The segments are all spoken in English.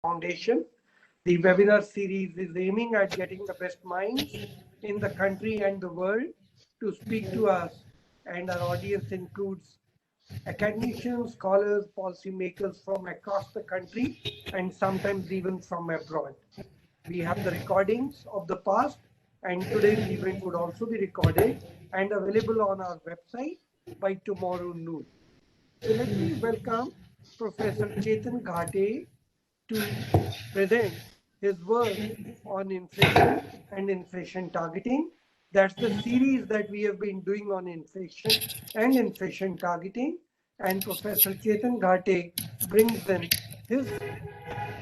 Foundation. The webinar series is aiming at getting the best minds in the country and the world to speak to us, and our audience includes academicians, scholars, policymakers from across the country, and sometimes even from abroad. We have the recordings of the past, and today's event would also be recorded and available on our website by tomorrow noon. So let me welcome Professor Chetan Ghate to present his work on inflation and inflation targeting. That's the series that we have been doing on inflation and inflation targeting. And Professor Chetan Ghate brings in his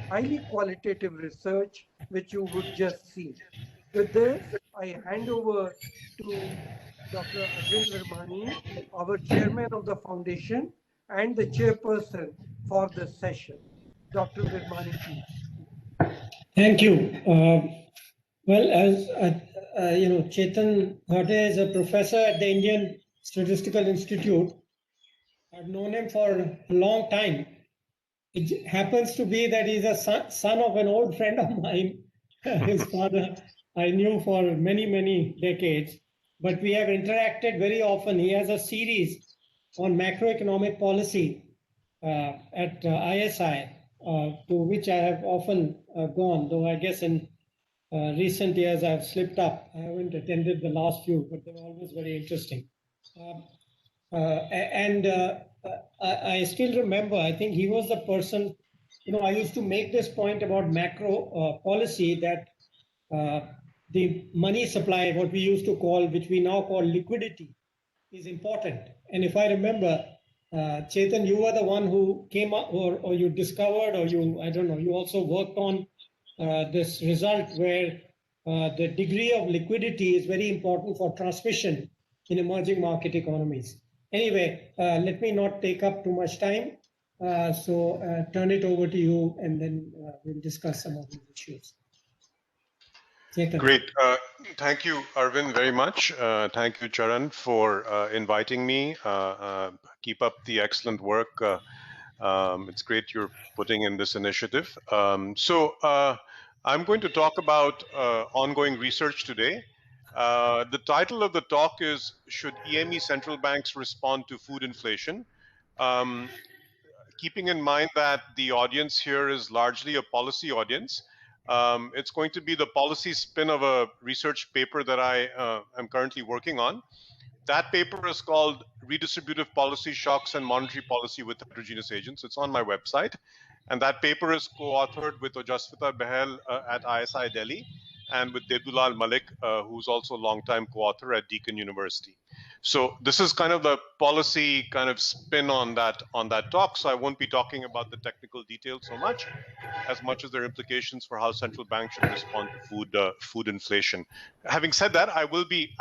highly qualitative research, which you would just see. With this, I hand over to Dr. Arvind Virmani, our chairman of the foundation and the chairperson for this session. Dr. Virmani, please. Thank you. Well, as Chetan Ghate is a professor at the Indian Statistical Institute. I've known him for a long time. It happens to be that he's a son of an old friend of mine. His father I knew for many, many decades, but we have interacted very often. He has a series on macroeconomic policy at ISI, to which I have often gone, though I guess in recent years I've slipped up. I haven't attended the last few, but they were always very interesting. I still remember, I think he was the person, I used to make this point about macro policy that the money supply, what we used to call, which we now call liquidity, is important. And if I remember, Chetan, you were the one who came up, or you discovered, or you also worked on this result where the degree of liquidity is very important for transmission in emerging market economies. Anyway, let me not take up too much time. So turn it over to you, and then we'll discuss some of these issues. Chetan. Great. Thank you, Arvind, very much. Thank you, Charan, for inviting me. Keep up the excellent work. It's great you're putting in this initiative. I'm going to talk about ongoing research today. The title of the talk is, Should EME Central Banks Respond to Food Inflation? Keeping in mind that the audience here is largely a policy audience, it's going to be the policy spin of a research paper that I am currently working on. That paper is called Redistributive Policy Shocks and Monetary Policy with Heterogeneous Agents. It's on my website. And that paper is co-authored with Ojasvita Behel at ISI Delhi and with Debdulal Malik, who's also a longtime co-author at Deakin University. So this is kind of the policy kind of spin on that talk. So I won't be talking about the technical details so much as their implications for how central banks should respond to food inflation. Having said that, I will be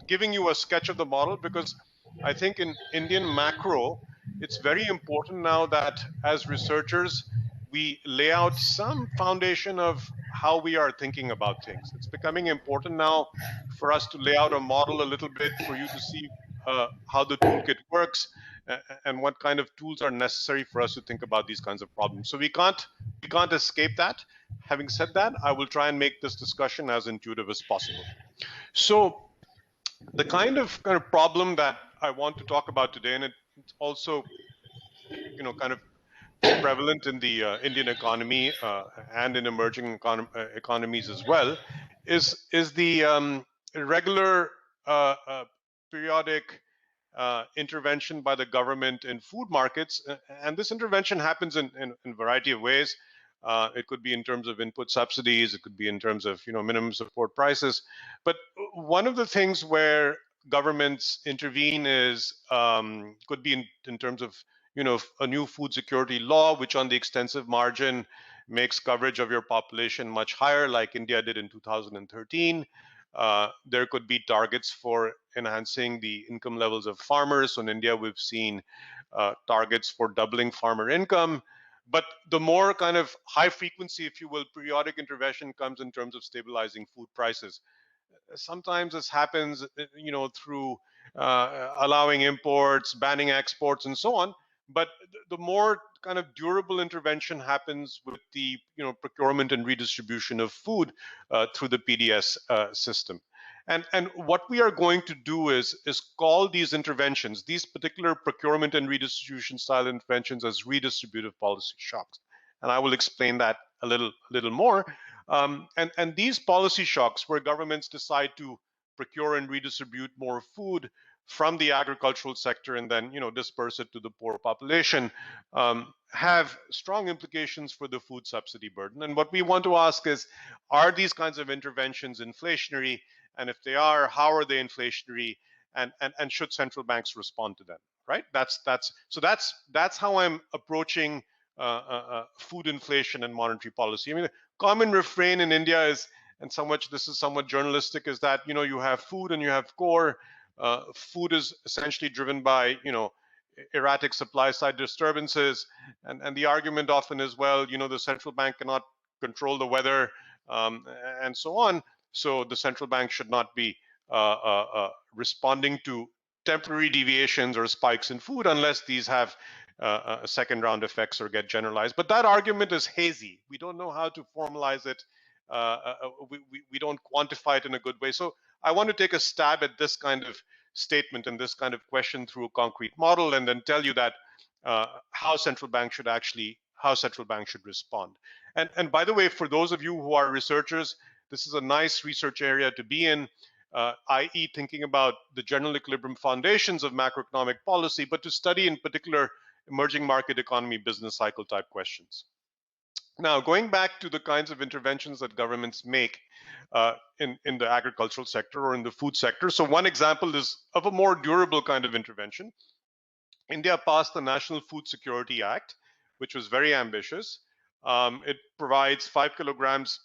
giving you a sketch of the model, because I think in Indian macro, it's very important now that as researchers, we lay out some foundation of how we are thinking about things. It's becoming important now for us to lay out a model a little bit for you to see how the toolkit works and what kind of tools are necessary for us to think about these kinds of problems. So we can't escape that. Having said that, I will try and make this discussion as intuitive as possible. So the kind of problem that I want to talk about today, and it's also kind of prevalent in the Indian economy and in emerging economies as well, is the regular periodic intervention by the government in food markets. And this intervention happens in a variety of ways. It could be in terms of input subsidies. It could be in terms of minimum support prices. But one of the things where governments intervene is could be in terms of a new food security law, which on the extensive margin makes coverage of your population much higher, like India did in 2013. There could be targets for enhancing the income levels of farmers. So in India, we've seen targets for doubling farmer income. But the more kind of high frequency, if you will, periodic intervention comes in terms of stabilizing food prices. Sometimes this happens, through allowing imports, banning exports, and so on. But the more kind of durable intervention happens with the procurement and redistribution of food through the PDS system. And what we are going to do is call these interventions, these particular procurement and redistribution style interventions, as redistributive policy shocks. And I will explain that a little more. And these policy shocks, where governments decide to procure and redistribute more food from the agricultural sector and then disperse it to the poor population, have strong implications for the food subsidy burden. And what we want to ask is, are these kinds of interventions inflationary? And if they are, how are they inflationary? And should central banks respond to them? Right? That's how I'm approaching food inflation and monetary policy. I mean, the common refrain in India is, and this is somewhat journalistic, is that you have food and you have core. Food is essentially driven by erratic supply side disturbances, and the argument often is, well, the central bank cannot control the weather, and so on. So the central bank should not be responding to temporary deviations or spikes in food unless these have second round effects or get generalized. But that argument is hazy. We don't know how to formalize it. We don't quantify it in a good way. So I want to take a stab at this kind of statement and this kind of question through a concrete model, and then tell you that how central banks should respond. And by the way, for those of you who are researchers, this is a nice research area to be in, i.e. thinking about the general equilibrium foundations of macroeconomic policy, but to study in particular emerging market economy business cycle type questions. Now, going back to the kinds of interventions that governments make in the agricultural sector or in the food sector. So one example is of a more durable kind of intervention. India passed the National Food Security Act, which was very ambitious. It provides 5 kilograms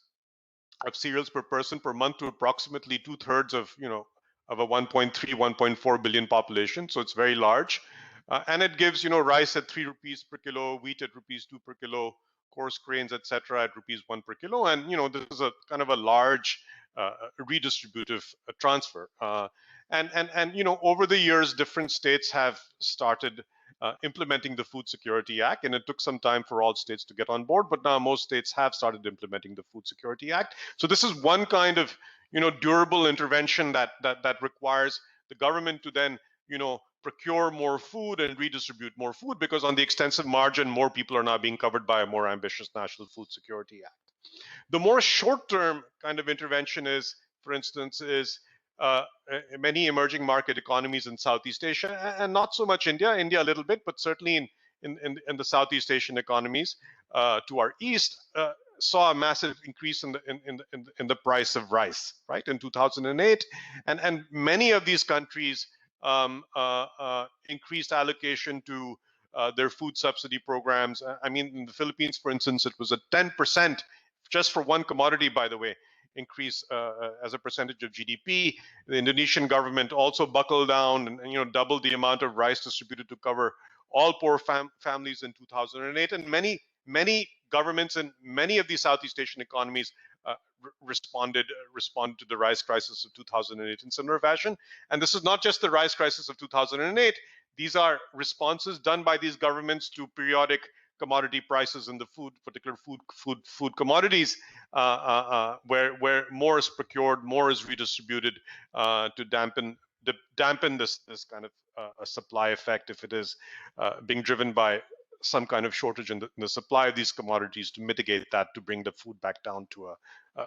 of cereals per person per month to approximately 2/3 of a 1.3, 1.4 billion population. So it's very large. And it gives rice at 3 rupees per kilo, wheat at rupees 2 per kilo, coarse grains, etc., at rupees 1 per kilo. And this is a kind of a large redistributive transfer. And over the years, different states have started implementing the Food Security Act, and it took some time for all states to get on board, but now most states have started implementing the Food Security Act. So this is one kind of durable intervention that requires the government to then procure more food and redistribute more food, because on the extensive margin, more people are now being covered by a more ambitious National Food Security Act. The more short-term kind of intervention is, for instance, many emerging market economies in Southeast Asia, and not so much India a little bit, but certainly in the Southeast Asian economies to our east, saw a massive increase in the price of rice, right, in 2008, and many of these countries increased allocation to their food subsidy programs. I mean, in the Philippines, for instance, it was a 10% just for one commodity, by the way, increase as a percentage of GDP. The Indonesian government also buckled down and doubled the amount of rice distributed to cover all poor families in 2008. And many governments in many of these Southeast Asian economies responded to the rice crisis of 2008 in similar fashion. And this is not just the rice crisis of 2008. These are responses done by these governments to periodic commodity prices in the particular food commodities, where more is procured, more is redistributed to dampen this kind of a supply effect if it is being driven by some kind of shortage in the supply of these commodities, to mitigate that, to bring the food back down to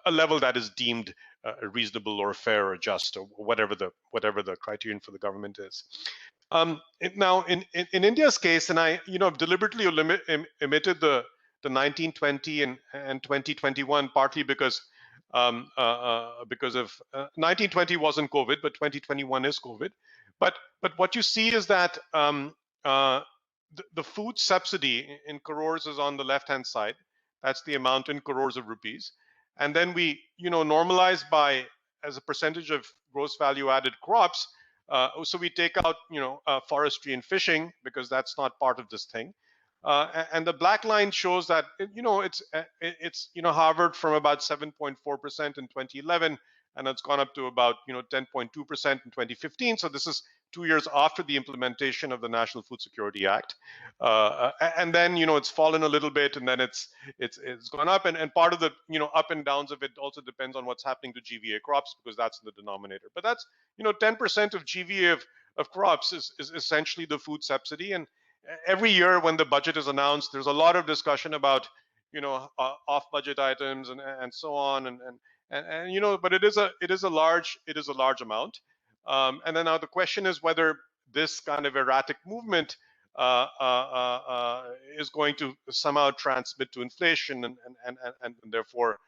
a level that is deemed reasonable or fair or just, or whatever the criterion for the government is. Now, in India's case, and I've deliberately omitted the 1920 and 2021, partly because of 1920 wasn't COVID, but 2021 is COVID. But what you see is that the food subsidy in crores is on the left-hand side. That's the amount in crores of rupees. And then we, normalize by as a percentage of gross value added crops. So we take out, forestry and fishing, because that's not part of this thing. And the black line shows that, it's hovered from about 7.4% in 2011 and it's gone up to about 10.2% in 2015. So this is 2 years after the implementation of the National Food Security Act, and then it's fallen a little bit, and then it's gone up, and part of the up and downs of it also depends on what's happening to GVA crops, because that's in the denominator. But that's 10% of GVA of crops is essentially the food subsidy. And every year when the budget is announced, there's a lot of discussion about off budget items and so on, and but it is a large amount. And then now the question is whether this kind of erratic movement is going to somehow transmit to inflation and therefore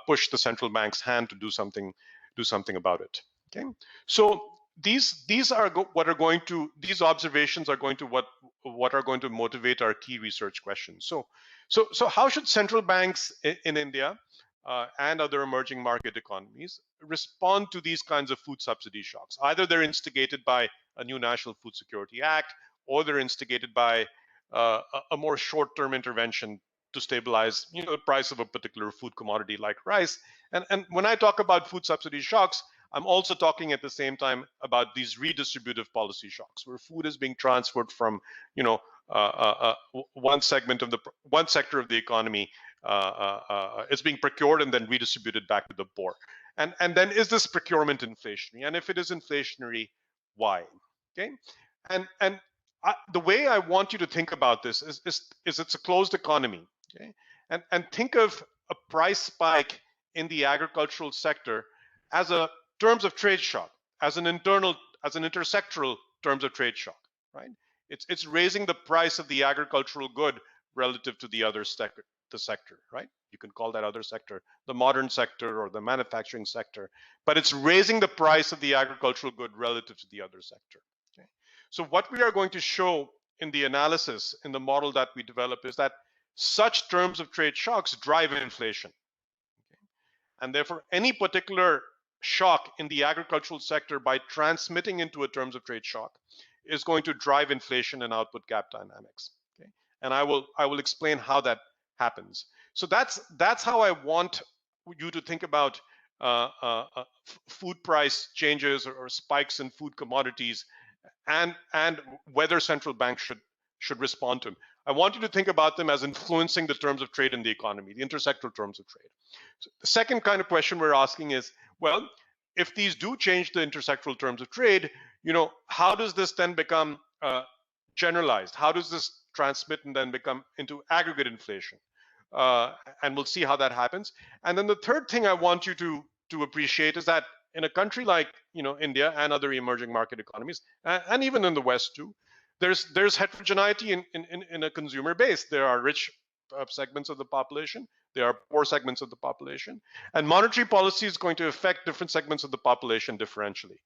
push the central bank's hand to do something about it. Okay, so these observations are going to what are going to motivate our key research questions. So how should central banks in India and other emerging market economies respond to these kinds of food subsidy shocks? Either they're instigated by a new National Food Security Act, or they're instigated by a more short-term intervention to stabilize the price of a particular food commodity like rice. And when I talk about food subsidy shocks, I'm also talking at the same time about these redistributive policy shocks, where food is being transferred from one sector of the economy is being procured and then redistributed back to the poor. And then, is this procurement inflationary? And if it is inflationary, why? Okay, and the way I want you to think about this is it's a closed economy. Okay, and think of a price spike in the agricultural sector as a terms of trade shock, as an intersectoral terms of trade shock, right? It's raising the price of the agricultural good relative to the other sector, right? You can call that other sector the modern sector or the manufacturing sector, but it's raising the price of the agricultural good relative to the other sector. Okay? So what we are going to show in the analysis, in the model that we develop, is that such terms of trade shocks drive inflation. Okay? And therefore, any particular shock in the agricultural sector, by transmitting into a terms of trade shock, is going to drive inflation and output gap dynamics. Okay? And I will explain how that happens. So that's how I want you to think about food price changes or spikes in food commodities, and whether central banks should respond to them. I want you to think about them as influencing the terms of trade in the economy, the intersectoral terms of trade. So the second kind of question we're asking is, well, if these do change the intersectoral terms of trade, how does this then become generalized? How does this transmit and then become into aggregate inflation? And we'll see how that happens. And then the third thing I want you to appreciate is that in a country like India and other emerging market economies, and even in the West too, there's heterogeneity in a consumer base. There are rich segments of the population, there are poor segments of the population, and monetary policy is going to affect different segments of the population differentially.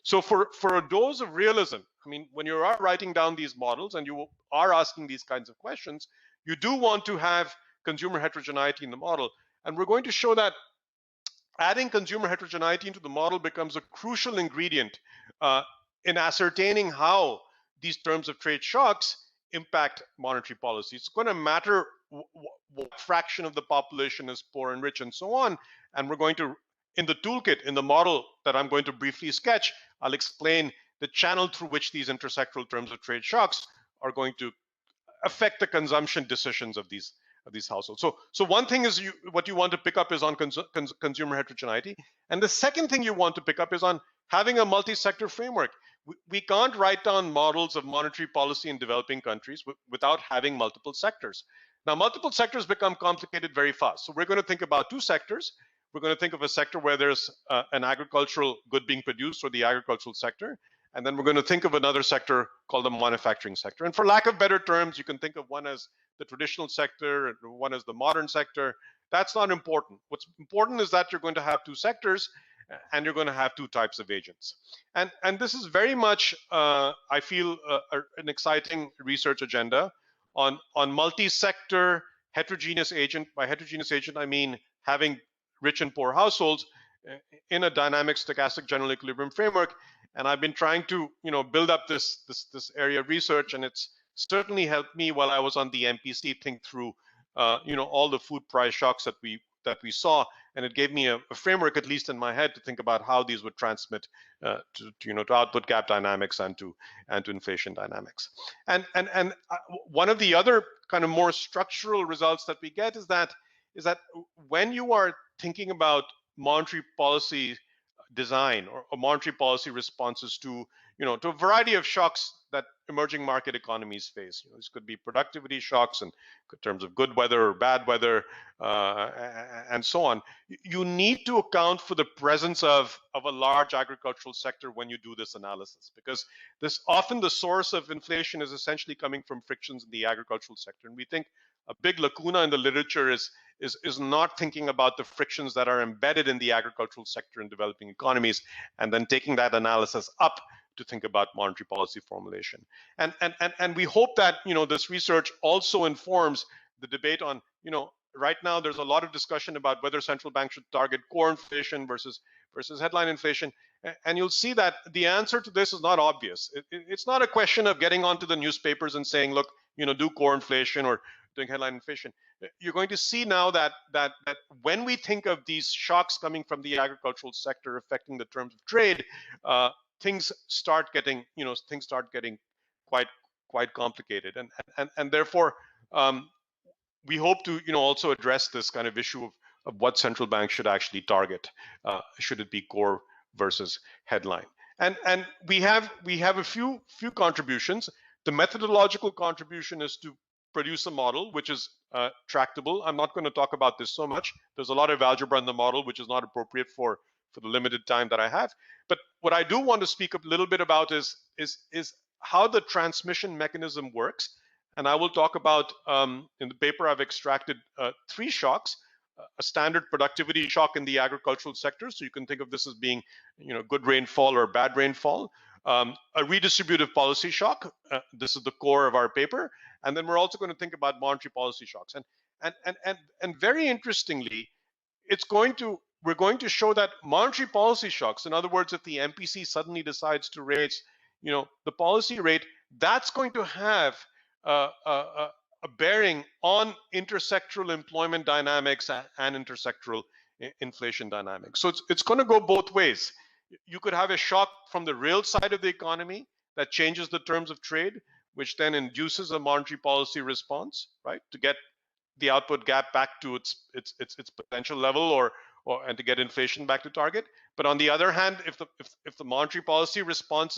So for a dose of realism, I mean, when you are writing down these models and you are asking these kinds of questions, you do want to have consumer heterogeneity in the model. And we're going to show that adding consumer heterogeneity into the model becomes a crucial ingredient in ascertaining how these terms of trade shocks impact monetary policy. It's going to matter what fraction of the population is poor and rich and so on. And we're going to, in the toolkit, in the model that I'm going to briefly sketch, I'll explain the channel through which these intersectoral terms of trade shocks are going to affect the consumption decisions of these households. So one thing is what you want to pick up is on consumer heterogeneity. And the second thing you want to pick up is on having a multi-sector framework. We can't write down models of monetary policy in developing countries without having multiple sectors. Now, multiple sectors become complicated very fast. So we're going to think about two sectors. We're going to think of a sector where there's an agricultural good being produced, or the agricultural sector. And then we're going to think of another sector called the manufacturing sector. And for lack of better terms, you can think of one as the traditional sector and one as the modern sector. That's not important. What's important is that you're going to have two sectors, and you're going to have two types of agents. And this is very much, I feel, an exciting research agenda on multi-sector heterogeneous agent. By heterogeneous agent, I mean having rich and poor households in a dynamic stochastic general equilibrium framework. And I've been trying to, build up this area of research, and it's certainly helped me while I was on the MPC think through, all the food price shocks that we we saw, and it gave me a framework, at least in my head, to think about how these would transmit to output gap dynamics and to inflation dynamics. And one of the other kind of more structural results that we get is that when you are thinking about monetary policy design or monetary policy responses to to a variety of shocks that emerging market economies face. This could be productivity shocks in terms of good weather or bad weather, and so on. You need to account for the presence of a large agricultural sector when you do this analysis, because this often the source of inflation is essentially coming from frictions in the agricultural sector. And we think a big lacuna in the literature is not thinking about the frictions that are embedded in the agricultural sector in developing economies, and then taking that analysis up to think about monetary policy formulation. And we hope that this research also informs the debate on right now there's a lot of discussion about whether central banks should target core inflation versus headline inflation. And you'll see that the answer to this is not obvious. It's not a question of getting onto the newspapers and saying, look, do core inflation or doing headline inflation. You're going to see now that when we think of these shocks coming from the agricultural sector affecting the terms of trade, things start getting quite complicated, and therefore we hope to also address this kind of issue of what central banks should actually target. Should it be core versus headline? And we have a few contributions. The methodological contribution is to produce a model which is tractable. I'm not going to talk about this so much. There's a lot of algebra in the model which is not appropriate for the limited time that I have. But what I do want to speak a little bit about is how the transmission mechanism works. And I will talk about, in the paper, I've extracted 3 shocks: a standard productivity shock in the agricultural sector. So you can think of this as being, good rainfall or bad rainfall. A redistributive policy shock. This is the core of our paper. And then we're also going to think about monetary policy shocks. And very interestingly, we're going to show that monetary policy shocks, in other words, if the MPC suddenly decides to raise, the policy rate, that's going to have a bearing on intersectoral employment dynamics and intersectoral inflation dynamics. So it's going to go both ways. You could have a shock from the real side of the economy that changes the terms of trade, which then induces a monetary policy response, right, to get the output gap back to its potential level, and to get inflation back to target. But on the other hand, if the monetary policy response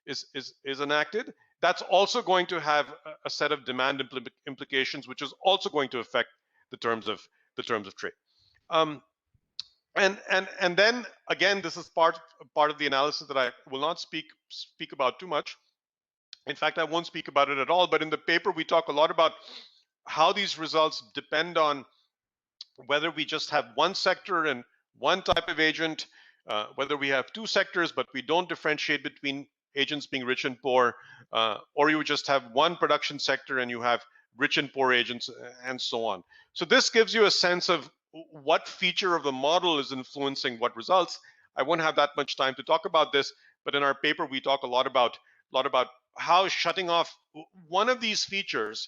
is enacted, that's also going to have a set of demand implications, which is also going to affect the terms of trade. And then again, this is part of the analysis that I will not speak about too much. In fact, I won't speak about it at all. But in the paper, we talk a lot about how these results depend on whether we just have one sector and one type of agent, whether we have 2 sectors, but we don't differentiate between agents being rich and poor, or you just have one production sector and you have rich and poor agents, and so on. So this gives you a sense of what feature of the model is influencing what results. I won't have that much time to talk about this, but in our paper, we talk a lot about how shutting off one of these features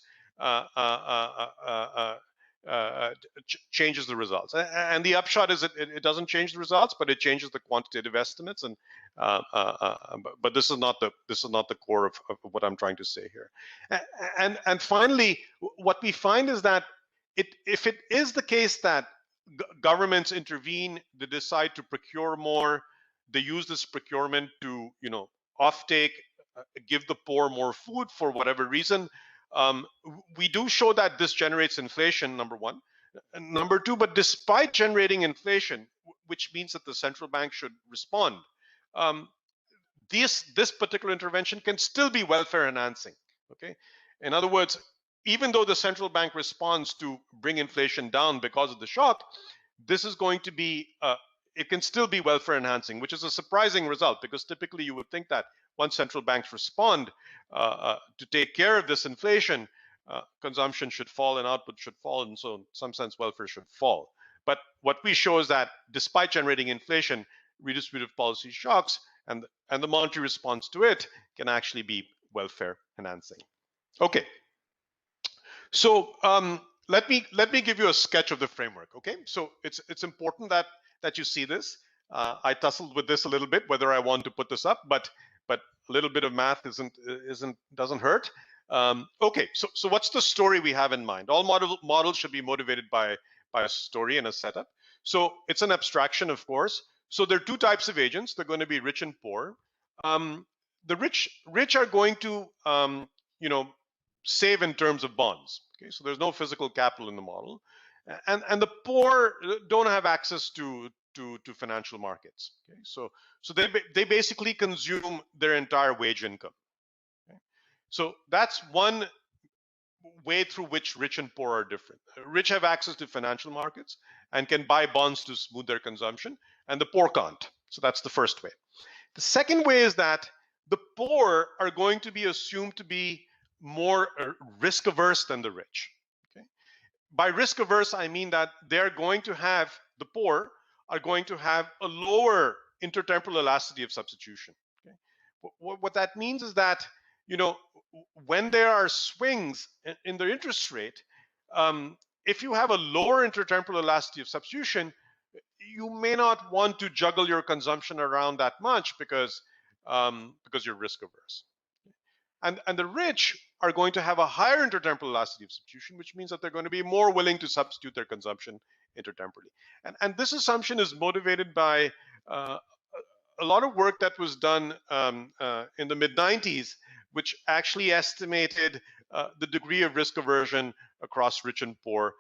changes the results. And the upshot is it doesn't change the results, but it changes the quantitative estimates. And but this is not the core of what I'm trying to say here. And finally, what we find is that if it is the case that governments intervene, they decide to procure more, they use this procurement to offtake, give the poor more food for whatever reason. We do show that this generates inflation, number one. And number two, but despite generating inflation, which means that the central bank should respond, this particular intervention can still be welfare enhancing. Okay, in other words, even though the central bank responds to bring inflation down because of the shock, this is going to be it can still be welfare enhancing, which is a surprising result, because typically you would think that once central banks respond to take care of this inflation, consumption should fall and output should fall, and so in some sense welfare should fall. But what we show is that despite generating inflation, redistributive policy shocks and the monetary response to it can actually be welfare enhancing. Okay, so let me give you a sketch of the framework. Okay, so it's important that you see this. I tussled with this a little bit whether I want to put this up, but a little bit of math doesn't hurt. Okay, so what's the story we have in mind? All models should be motivated by a story and a setup. So it's an abstraction, of course. So there are two types of agents. They're going to be rich and poor. The rich are going to save in terms of bonds. Okay, so there's no physical capital in the model, and the poor don't have access to financial markets. Okay, so they basically consume their entire wage income. Okay? So that's one way through which rich and poor are different. Rich have access to financial markets and can buy bonds to smooth their consumption, and the poor can't. So that's the first way. The second way is that the poor are going to be assumed to be more risk averse than the rich. Okay? By risk averse, I mean that they're going to have, the poor are going to have a lower intertemporal elasticity of substitution. Okay? What that means is that, when there are swings in the interest rate, if you have a lower intertemporal elasticity of substitution, you may not want to juggle your consumption around that much because you're risk averse. And the rich are going to have a higher intertemporal elasticity of substitution, which means that they're going to be more willing to substitute their consumption intertemporally. And this assumption is motivated by a lot of work that was done in the mid-90s, which actually estimated the degree of risk aversion across rich and poor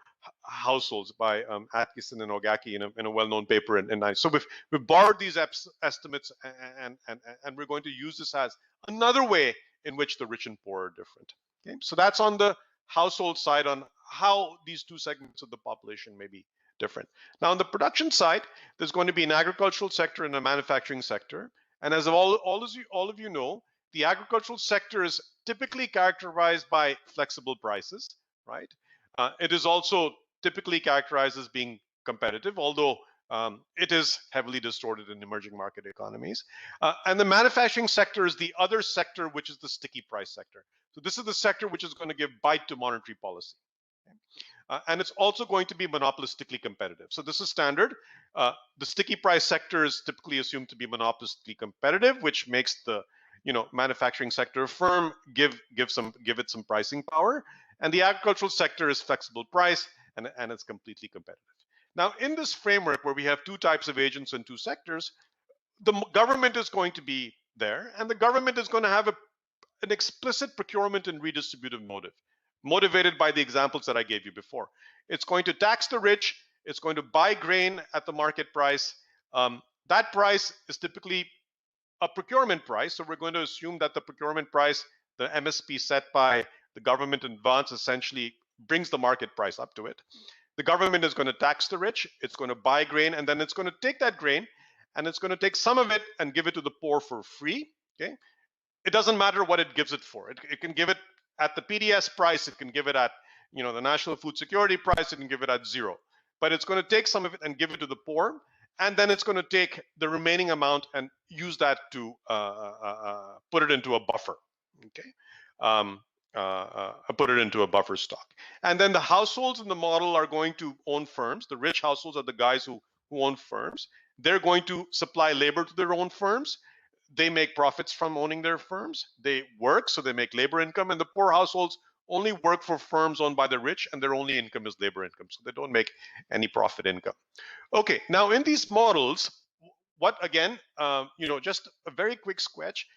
households by Atkinson and Ogaki in a well-known paper in 90s. So we've borrowed these estimates and we're going to use this as another way in which the rich and poor are different. Okay? So that's on the household side on how these two segments of the population may be different. Now on the production side, there's going to be an agricultural sector and a manufacturing sector. And as all of you know, the agricultural sector is typically characterized by flexible prices, right? It is also typically characterized as being competitive, although it is heavily distorted in emerging market economies. And the manufacturing sector is the other sector, which is the sticky price sector. So this is the sector which is going to give bite to monetary policy. Okay? And it's also going to be monopolistically competitive. So this is standard. The sticky price sector is typically assumed to be monopolistically competitive, which makes the manufacturing sector firm, give it some pricing power. And the agricultural sector is flexible price and it's completely competitive. Now, in this framework where we have two types of agents and two sectors, the government is going to be there, and the government is going to have an explicit procurement and redistributive motive, motivated by the examples that I gave you before. It's going to tax the rich, it's going to buy grain at the market price. That price is typically a procurement price, so we're going to assume that the procurement price, the MSP set by the government in advance, essentially brings the market price up to it. The government is going to tax the rich, it's going to buy grain, and then it's going to take that grain and it's going to take some of it and give it to the poor for free. Okay, it doesn't matter what it gives it for. It can give it at the PDS price, it can give it at the National Food Security price, it can give it at zero. But it's going to take some of it and give it to the poor, and then it's going to take the remaining amount and use that to put it into a buffer. Okay. Put it into a buffer stock. And then the households in the model are going to own firms. The rich households are the guys who own firms. They're going to supply labor to their own firms. They make profits from owning their firms. They work, so they make labor income. And the poor households only work for firms owned by the rich, and their only income is labor income. So they don't make any profit income. Okay, now in these models, what again, just a very quick sketch.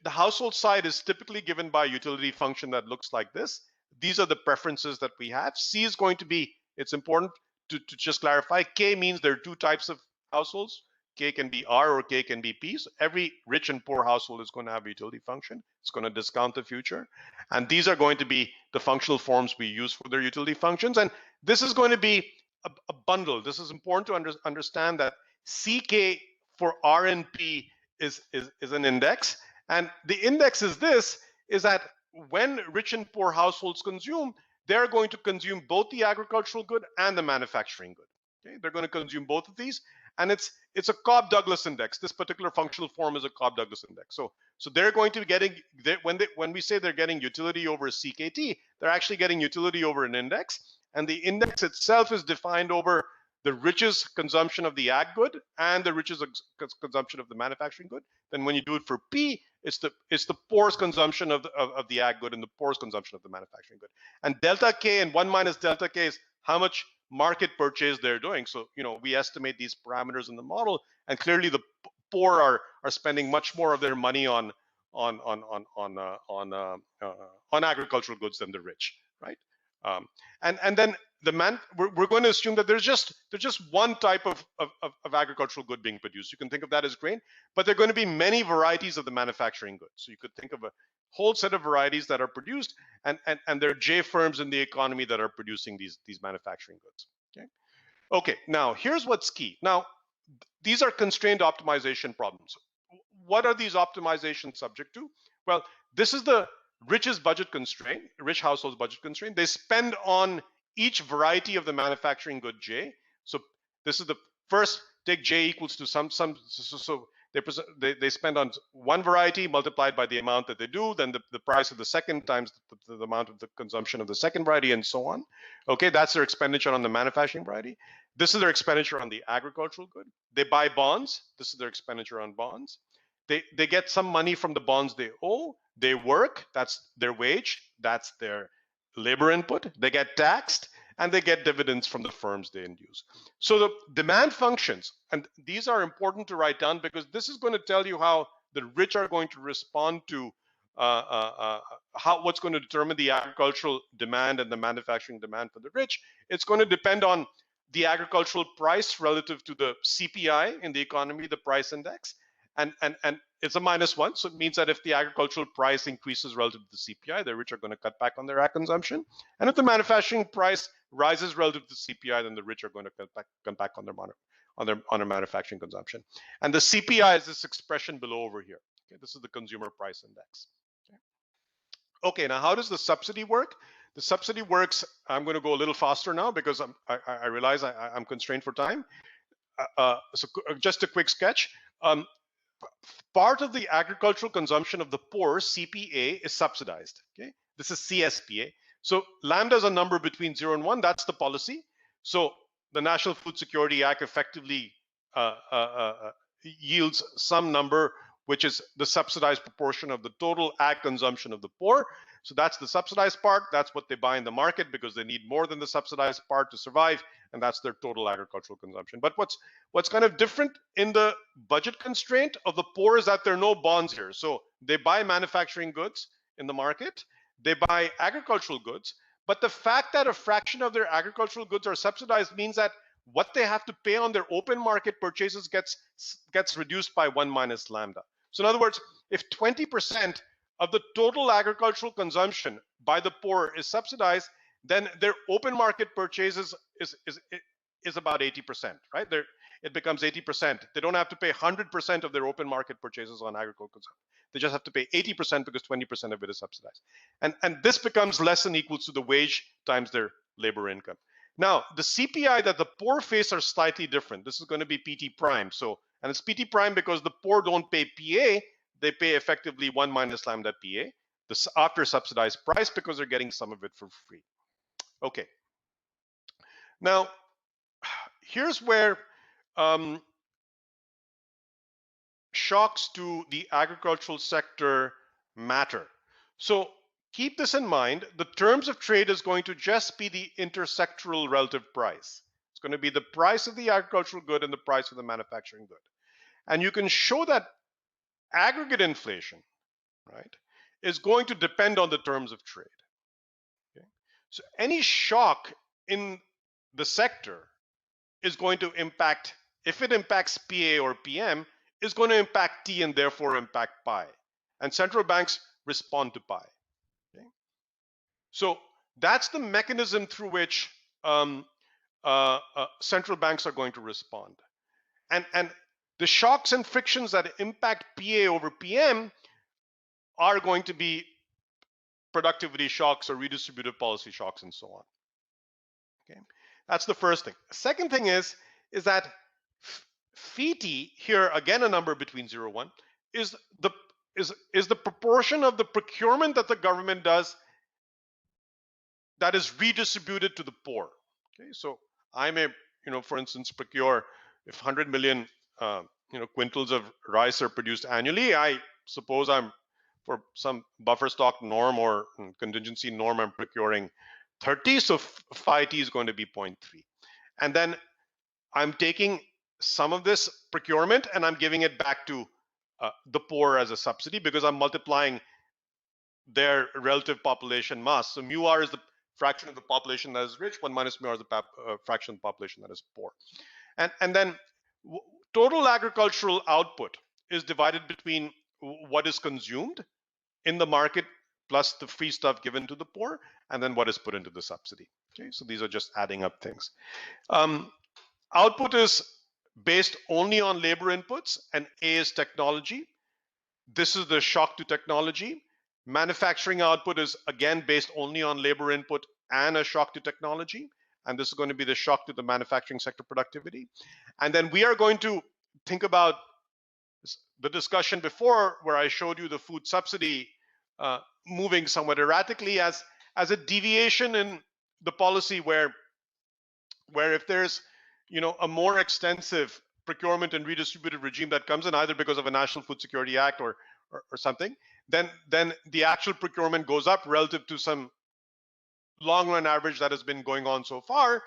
The household side is typically given by a utility function that looks like this. These are the preferences that we have. C is going to be, it's important to just clarify, K means there are two types of households. K can be R or K can be P. So every rich and poor household is going to have a utility function. It's going to discount the future. And these are going to be the functional forms we use for their utility functions. And this is going to be a bundle. This is important to understand that CK for R and P is an index. And the index is that when rich and poor households consume, they're going to consume both the agricultural good and the manufacturing good. Okay? They're going to consume both of these. And it's a Cobb-Douglas index. This particular functional form is a Cobb-Douglas index. So they're going to be getting, when we say they're getting utility over CKT, they're actually getting utility over an index. And the index itself is defined over the richest consumption of the ag good and the richest consumption of the manufacturing good. Then when you do it for P, it's the poorest consumption of the ag good and the poorest consumption of the manufacturing good. And delta K and 1 minus delta K is how much market purchase they're doing. So, we estimate these parameters in the model, and clearly the poor are spending much more of their money on agricultural goods than the rich, right? And then we're going to assume that there's just one type of agricultural good being produced. You can think of that as grain, but there are going to be many varieties of the manufacturing goods. So you could think of a whole set of varieties that are produced, and there are J firms in the economy that are producing these manufacturing goods. Okay. Now here's what's key. Now these are constrained optimization problems. What are these optimizations subject to? Well, this is the richest budget constraint, rich households budget constraint. They spend on each variety of the manufacturing good J. So this is the first, take J equals to so they spend on one variety multiplied by the amount that they do, then the price of the second times the amount of the consumption of the second variety, and so on. Okay, that's their expenditure on the manufacturing variety. This is their expenditure on the agricultural good. They buy bonds. This is their expenditure on bonds. They get some money from the bonds they owe. They work, that's their wage, that's their labor input. They get taxed, and they get dividends from the firms they induce. So the demand functions, and these are important to write down because this is going to tell you how the rich are going to respond to what's going to determine the agricultural demand and the manufacturing demand for the rich. It's going to depend on the agricultural price relative to the CPI in the economy, the price index. And it's a -1, so it means that if the agricultural price increases relative to the CPI, the rich are going to cut back on their ag consumption. And if the manufacturing price rises relative to the CPI, then the rich are going to cut back on their manufacturing consumption. And the CPI is this expression below over here. Okay, this is the consumer price index. Okay, now how does the subsidy work? The subsidy works. I'm going to go a little faster now because I realize I'm constrained for time. So just a quick sketch. Part of the agricultural consumption of the poor, CPA, is subsidized. Okay, this is CSPA. So lambda is a number between 0 and 1. That's the policy. So the National Food Security Act effectively yields some number, which is the subsidized proportion of the total ag consumption of the poor. So that's the subsidized part. That's what they buy in the market because they need more than the subsidized part to survive, and that's their total agricultural consumption. But what's kind of different in the budget constraint of the poor is that there are no bonds here. So they buy manufacturing goods in the market, they buy agricultural goods, but the fact that a fraction of their agricultural goods are subsidized means that what they have to pay on their open market purchases gets reduced by 1 minus lambda. So in other words, if 20% of the total agricultural consumption by the poor is subsidized, then their open market purchases is about 80%, right? It becomes 80%. They don't have to pay 100% of their open market purchases on agricultural consumption. They just have to pay 80% because 20% of it is subsidized. And this becomes less than equal to the wage times their labor income. Now, the CPI that the poor face are slightly different. This is going to be PT prime. So, and it's PT prime because the poor don't pay PA, they pay effectively 1 minus lambda PA, this after subsidized price, because they're getting some of it for free. Okay. Now, here's where shocks to the agricultural sector matter. So keep this in mind. The terms of trade is going to just be the intersectoral relative price. It's going to be the price of the agricultural good and the price of the manufacturing good. And you can show that aggregate inflation, right, is going to depend on the terms of trade. Okay? So any shock in the sector is going to impact, if it impacts PA or PM, is going to impact T and therefore impact pi. And central banks respond to pi. Okay? So that's the mechanism through which central banks are going to respond. And the shocks and frictions that impact PA over PM are going to be productivity shocks or redistributive policy shocks and so on. Okay, that's the first thing. Second thing is that phi here, again a number between 0 and 1, is the proportion of the procurement that the government does that is redistributed to the poor. Okay, so I may, for instance, procure if 100 million, quintals of rice are produced annually. I suppose I'm, for some buffer stock norm or contingency norm, I'm procuring 30. So phi-t is going to be 0.3, and then I'm taking some of this procurement and I'm giving it back to the poor as a subsidy, because I'm multiplying their relative population mass. So mu r is the fraction of the population that is rich, 1 minus mu r is the fraction of the population that is poor. And then total agricultural output is divided between what is consumed in the market plus the free stuff given to the poor, and then what is put into the subsidy. Okay, so these are just adding up things. Output is based only on labor inputs, and A is technology. This is the shock to technology. Manufacturing output is again based only on labor input and a shock to technology. And this is going to be the shock to the manufacturing sector productivity. And then we are going to think about the discussion before, where I showed you the food subsidy moving somewhat erratically as a deviation in the policy, where if there's a more extensive procurement and redistributive regime that comes in, either because of a National Food Security Act or something, then the actual procurement goes up relative to some long run average that has been going on so far,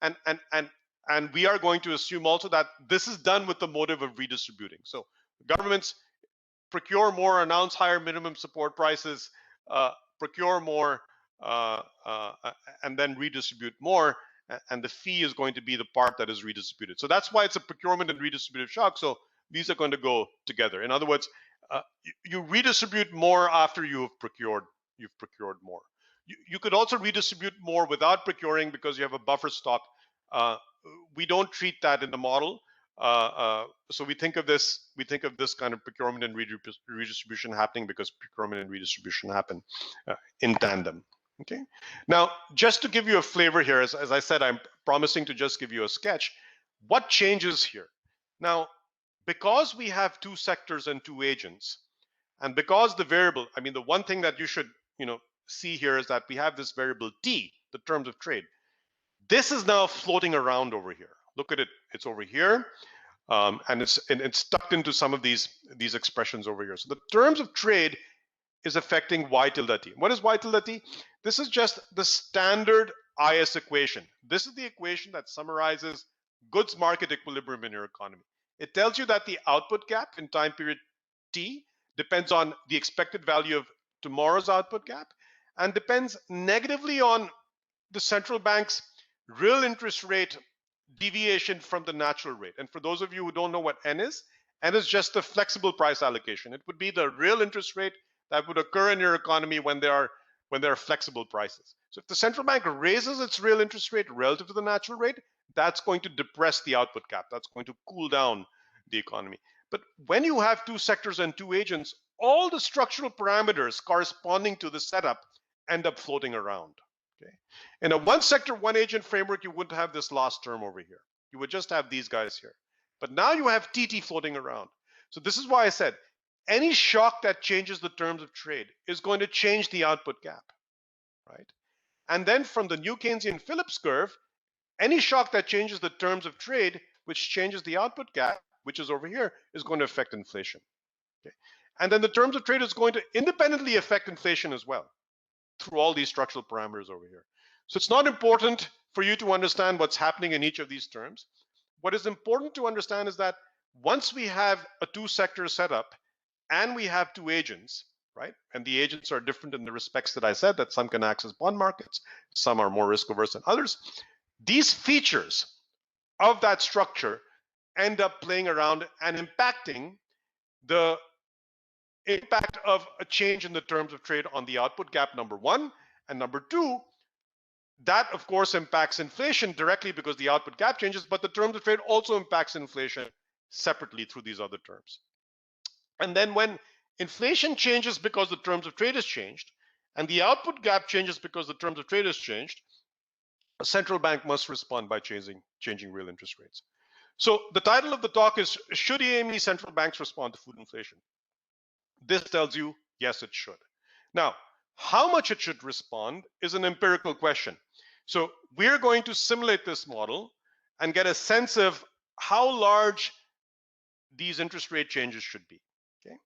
and we are going to assume also that this is done with the motive of redistributing. So governments procure more, announce higher minimum support prices, procure more, and then redistribute more, and the fee is going to be the part that is redistributed. So that's why it's a procurement and redistributive shock. So these are going to go together. In other words, you redistribute more after you've procured more. You could also redistribute more without procuring because you have a buffer stock. We don't treat that in the model. So we think of this kind of procurement and redistribution happening because procurement and redistribution happen in tandem. Okay. Now, just to give you a flavor here, as I said, I'm promising to just give you a sketch. What changes here? Now, because we have two sectors and two agents, and because the variable, I mean, the one thing that you should, see here is that we have this variable T, the terms of trade. This is now floating around over here. Look at it. It's over here, and it's tucked into some of these expressions over here. So the terms of trade is affecting y tilde t. What is y tilde t? This is just the standard IS equation. This is the equation that summarizes goods market equilibrium in your economy. It tells you that the output gap in time period t depends on the expected value of tomorrow's output gap, and depends negatively on the central bank's real interest rate deviation from the natural rate. And for those of you who don't know what N is just the flexible price allocation. It would be the real interest rate that would occur in your economy when there are flexible prices. So if the central bank raises its real interest rate relative to the natural rate, that's going to depress the output gap. That's going to cool down the economy. But when you have two sectors and two agents, all the structural parameters corresponding to the setup end up floating around. Okay. In a one sector, one agent framework, you wouldn't have this last term over here. You would just have these guys here. But now you have TT floating around. So this is why I said any shock that changes the terms of trade is going to change the output gap, right? And then from the new Keynesian Phillips curve, any shock that changes the terms of trade, which changes the output gap, which is over here, is going to affect inflation. Okay. And then the terms of trade is going to independently affect inflation as well through all these structural parameters over here. So it's not important for you to understand what's happening in each of these terms. What is important to understand is that once we have a two-sector setup and we have two agents, right? And the agents are different in the respects that I said, that some can access bond markets, some are more risk averse than others. These features of that structure end up playing around and impacting the impact of a change in the terms of trade on the output gap, number one. And number two, that of course impacts inflation directly because the output gap changes, but the terms of trade also impacts inflation separately through these other terms. And then when inflation changes because the terms of trade has changed, and the output gap changes because the terms of trade has changed, a central bank must respond by changing real interest rates. So the title of the talk is, should EME central banks respond to food inflation? This tells you, yes, it should. Now, How much it should respond is an empirical question. So we're going to simulate this model and get a sense of how large these interest rate changes should be. Okay?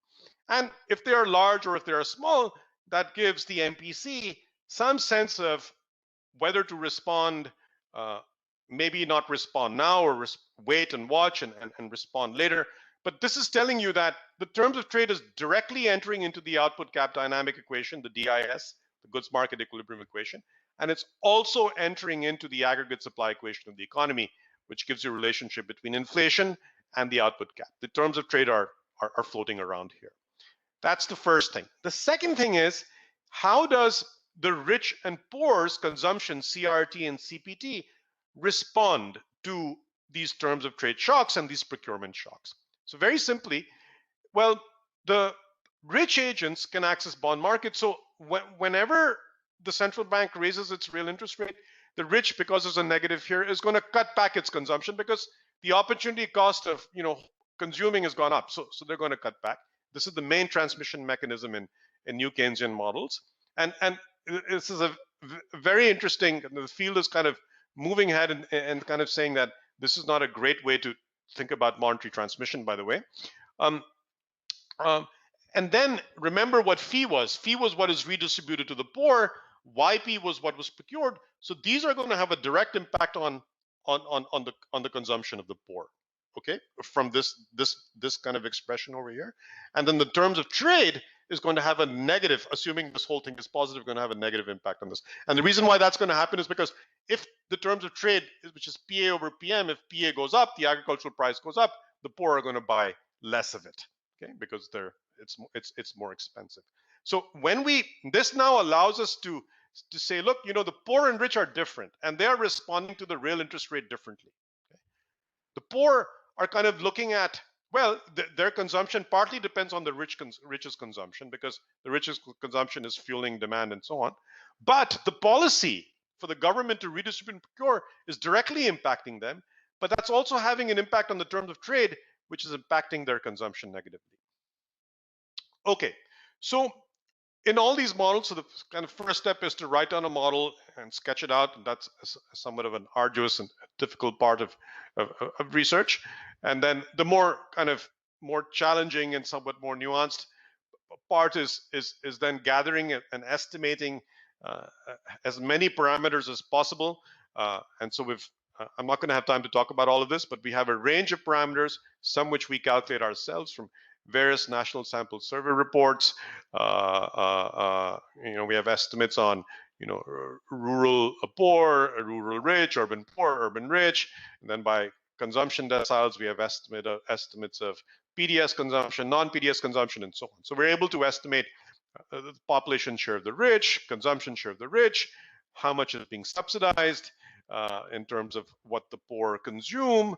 And if they are large or if they are small, that gives the MPC some sense of whether to respond, maybe not respond now or wait and watch and respond later. But this is telling you that the terms of trade is directly entering into the output gap dynamic equation, the DIS, the goods market equilibrium equation, and it's also entering into the aggregate supply equation of the economy, which gives you a relationship between inflation and the output gap. The terms of trade are floating around here. That's the first thing. The second thing is, how does the rich and poor's consumption, CRT and CPT, respond to these terms of trade shocks and these procurement shocks? So very simply, well, the rich agents can access bond markets. So whenever the central bank raises its real interest rate, the rich, because there's a negative here, is going to cut back its consumption because the opportunity cost of consuming has gone up. So they're going to cut back. This is the main transmission mechanism in new Keynesian models. And this is a very interesting, the field is kind of moving ahead and kind of saying that this is not a great way to think about monetary transmission, by the way. And then remember what fee was. Fee was what is redistributed to the poor. YP was what was procured. So these are going to have a direct impact on the consumption of the poor. Okay, from this kind of expression over here. And then the terms of trade is going to have a negative, assuming this whole thing is positive, going to have a negative impact on this. And the reason why that's going to happen is because if the terms of trade, which is PA over PM, if PA goes up, the agricultural price goes up, the poor are going to buy less of it, okay, because it's more expensive. So when this now allows us to say, look, the poor and rich are different, and they are responding to the real interest rate differently. Okay? The poor are kind of looking at, well, their consumption partly depends on the rich's consumption, because the rich's consumption is fueling demand and so on. But the policy for the government to redistribute and procure is directly impacting them, but that's also having an impact on the terms of trade, which is impacting their consumption negatively. Okay, so in all these models, so the kind of first step is to write down a model and sketch it out. And that's somewhat of an arduous and difficult part of research. And then the more challenging and somewhat more nuanced part is then gathering and estimating as many parameters as possible. And so I'm not going to have time to talk about all of this, but we have a range of parameters, some which we calculate ourselves from various national sample survey reports. We have estimates on, rural poor, rural rich, urban poor, urban rich, and then by consumption deciles, we have estimates of PDS consumption, non-PDS consumption, and so on. So we're able to estimate the population share of the rich, consumption share of the rich, how much is being subsidized in terms of what the poor consume,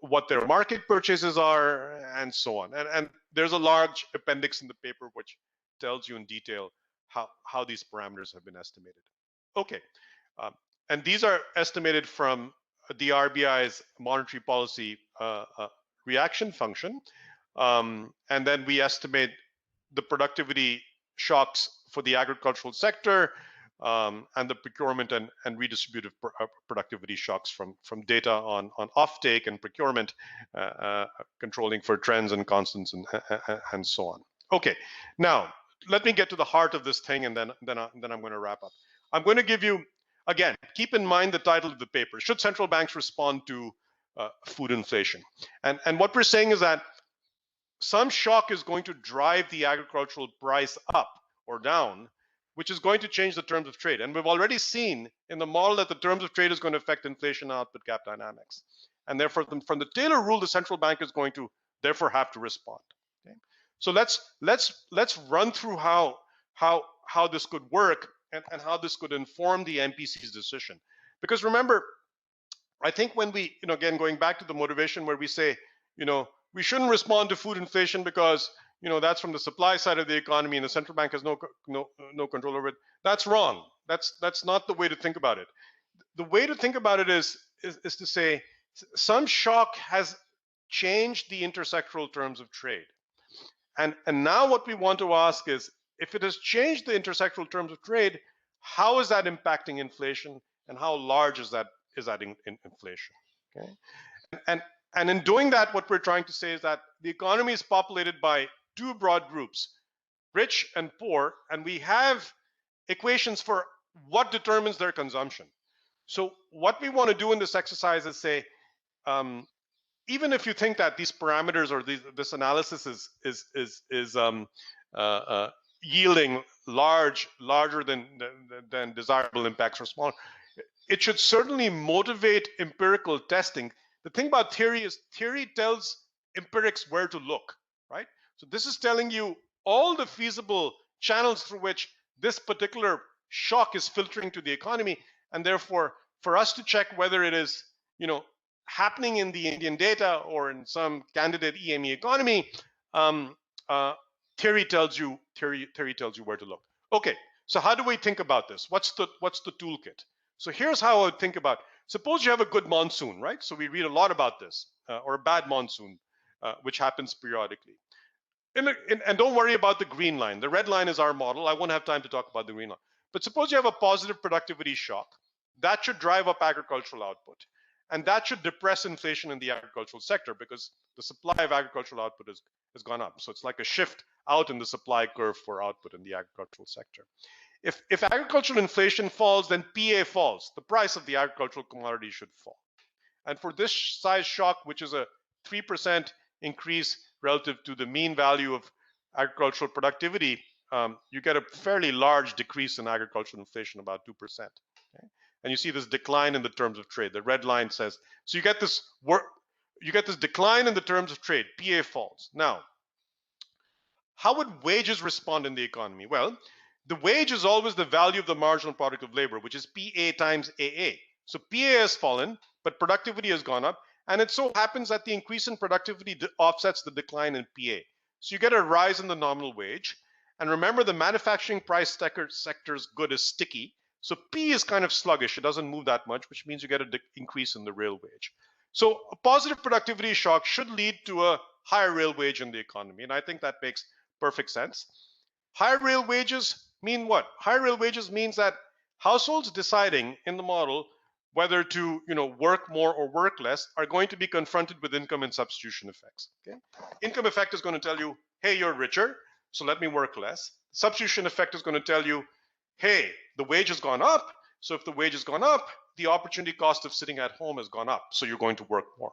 what their market purchases are, and so on. And there's a large appendix in the paper which tells you in detail how these parameters have been estimated. Okay, and these are estimated from the RBI's monetary policy reaction function, and then we estimate the productivity shocks for the agricultural sector, and the procurement and redistributive productivity shocks from data on offtake and procurement, controlling for trends and constants and so on. Okay, now let me get to the heart of this thing, and then I'm going to wrap up. I'm going to give you, again, keep in mind the title of the paper: Should Central Banks Respond to Food Inflation? And what we're saying is that some shock is going to drive the agricultural price up or down, which is going to change the terms of trade. And we've already seen in the model that the terms of trade is going to affect inflation output gap dynamics. And therefore, from the Taylor rule, the central bank is going to therefore have to respond. Okay? So let's run through how this could work and how this could inform the MPC's decision. Because remember, I think when we, again, going back to the motivation where we say, we shouldn't respond to food inflation because that's from the supply side of the economy and the central bank has no control over it. That's wrong. That's not the way to think about it. The way to think about it is to say some shock has changed the intersectoral terms of trade. And now what we want to ask is if it has changed the intersectoral terms of trade, how is that impacting inflation, and how large is that in inflation? Okay, and in doing that, what we're trying to say is that the economy is populated by two broad groups, rich and poor, and we have equations for what determines their consumption. So what we want to do in this exercise is say, even if you think that these parameters or this analysis is yielding larger than desirable impacts or smaller, it should certainly motivate empirical testing. The thing about theory is theory tells empirics where to look, right? So this is telling you all the feasible channels through which this particular shock is filtering to the economy, and therefore for us to check whether it is, happening in the Indian data or in some candidate EME economy, theory tells you where to look. Okay, so how do we think about this? What's the toolkit? So here's how I would think about. Suppose you have a good monsoon, right? So we read a lot about this, or a bad monsoon, which happens periodically. And don't worry about the green line. The red line is our model. I won't have time to talk about the green line. But suppose you have a positive productivity shock. That should drive up agricultural output. And that should depress inflation in the agricultural sector because the supply of agricultural output has gone up. So it's like a shift out in the supply curve for output in the agricultural sector. If agricultural inflation falls, then PA falls. The price of the agricultural commodity should fall. And for this size shock, which is a 3% increase relative to the mean value of agricultural productivity, you get a fairly large decrease in agricultural inflation, about 2%. Okay? And you see this decline in the terms of trade. The red line says, so you get this decline in the terms of trade, PA falls. Now, how would wages respond in the economy? Well, the wage is always the value of the marginal product of labor, which is PA times AA. So PA has fallen, but productivity has gone up. And it so happens that the increase in productivity offsets the decline in PA. So you get a rise in the nominal wage. And remember, the manufacturing price sector's good is sticky. So P is kind of sluggish. It doesn't move that much, which means you get an increase in the real wage. So a positive productivity shock should lead to a higher real wage in the economy. And I think that makes perfect sense. Higher real wages mean what? Higher real wages means that households deciding in the model whether to work more or work less are going to be confronted with income and substitution effects. Okay? Income effect is going to tell you, hey, you're richer, so let me work less. Substitution effect is going to tell you, hey, the wage has gone up, so if the wage has gone up, the opportunity cost of sitting at home has gone up, so you're going to work more.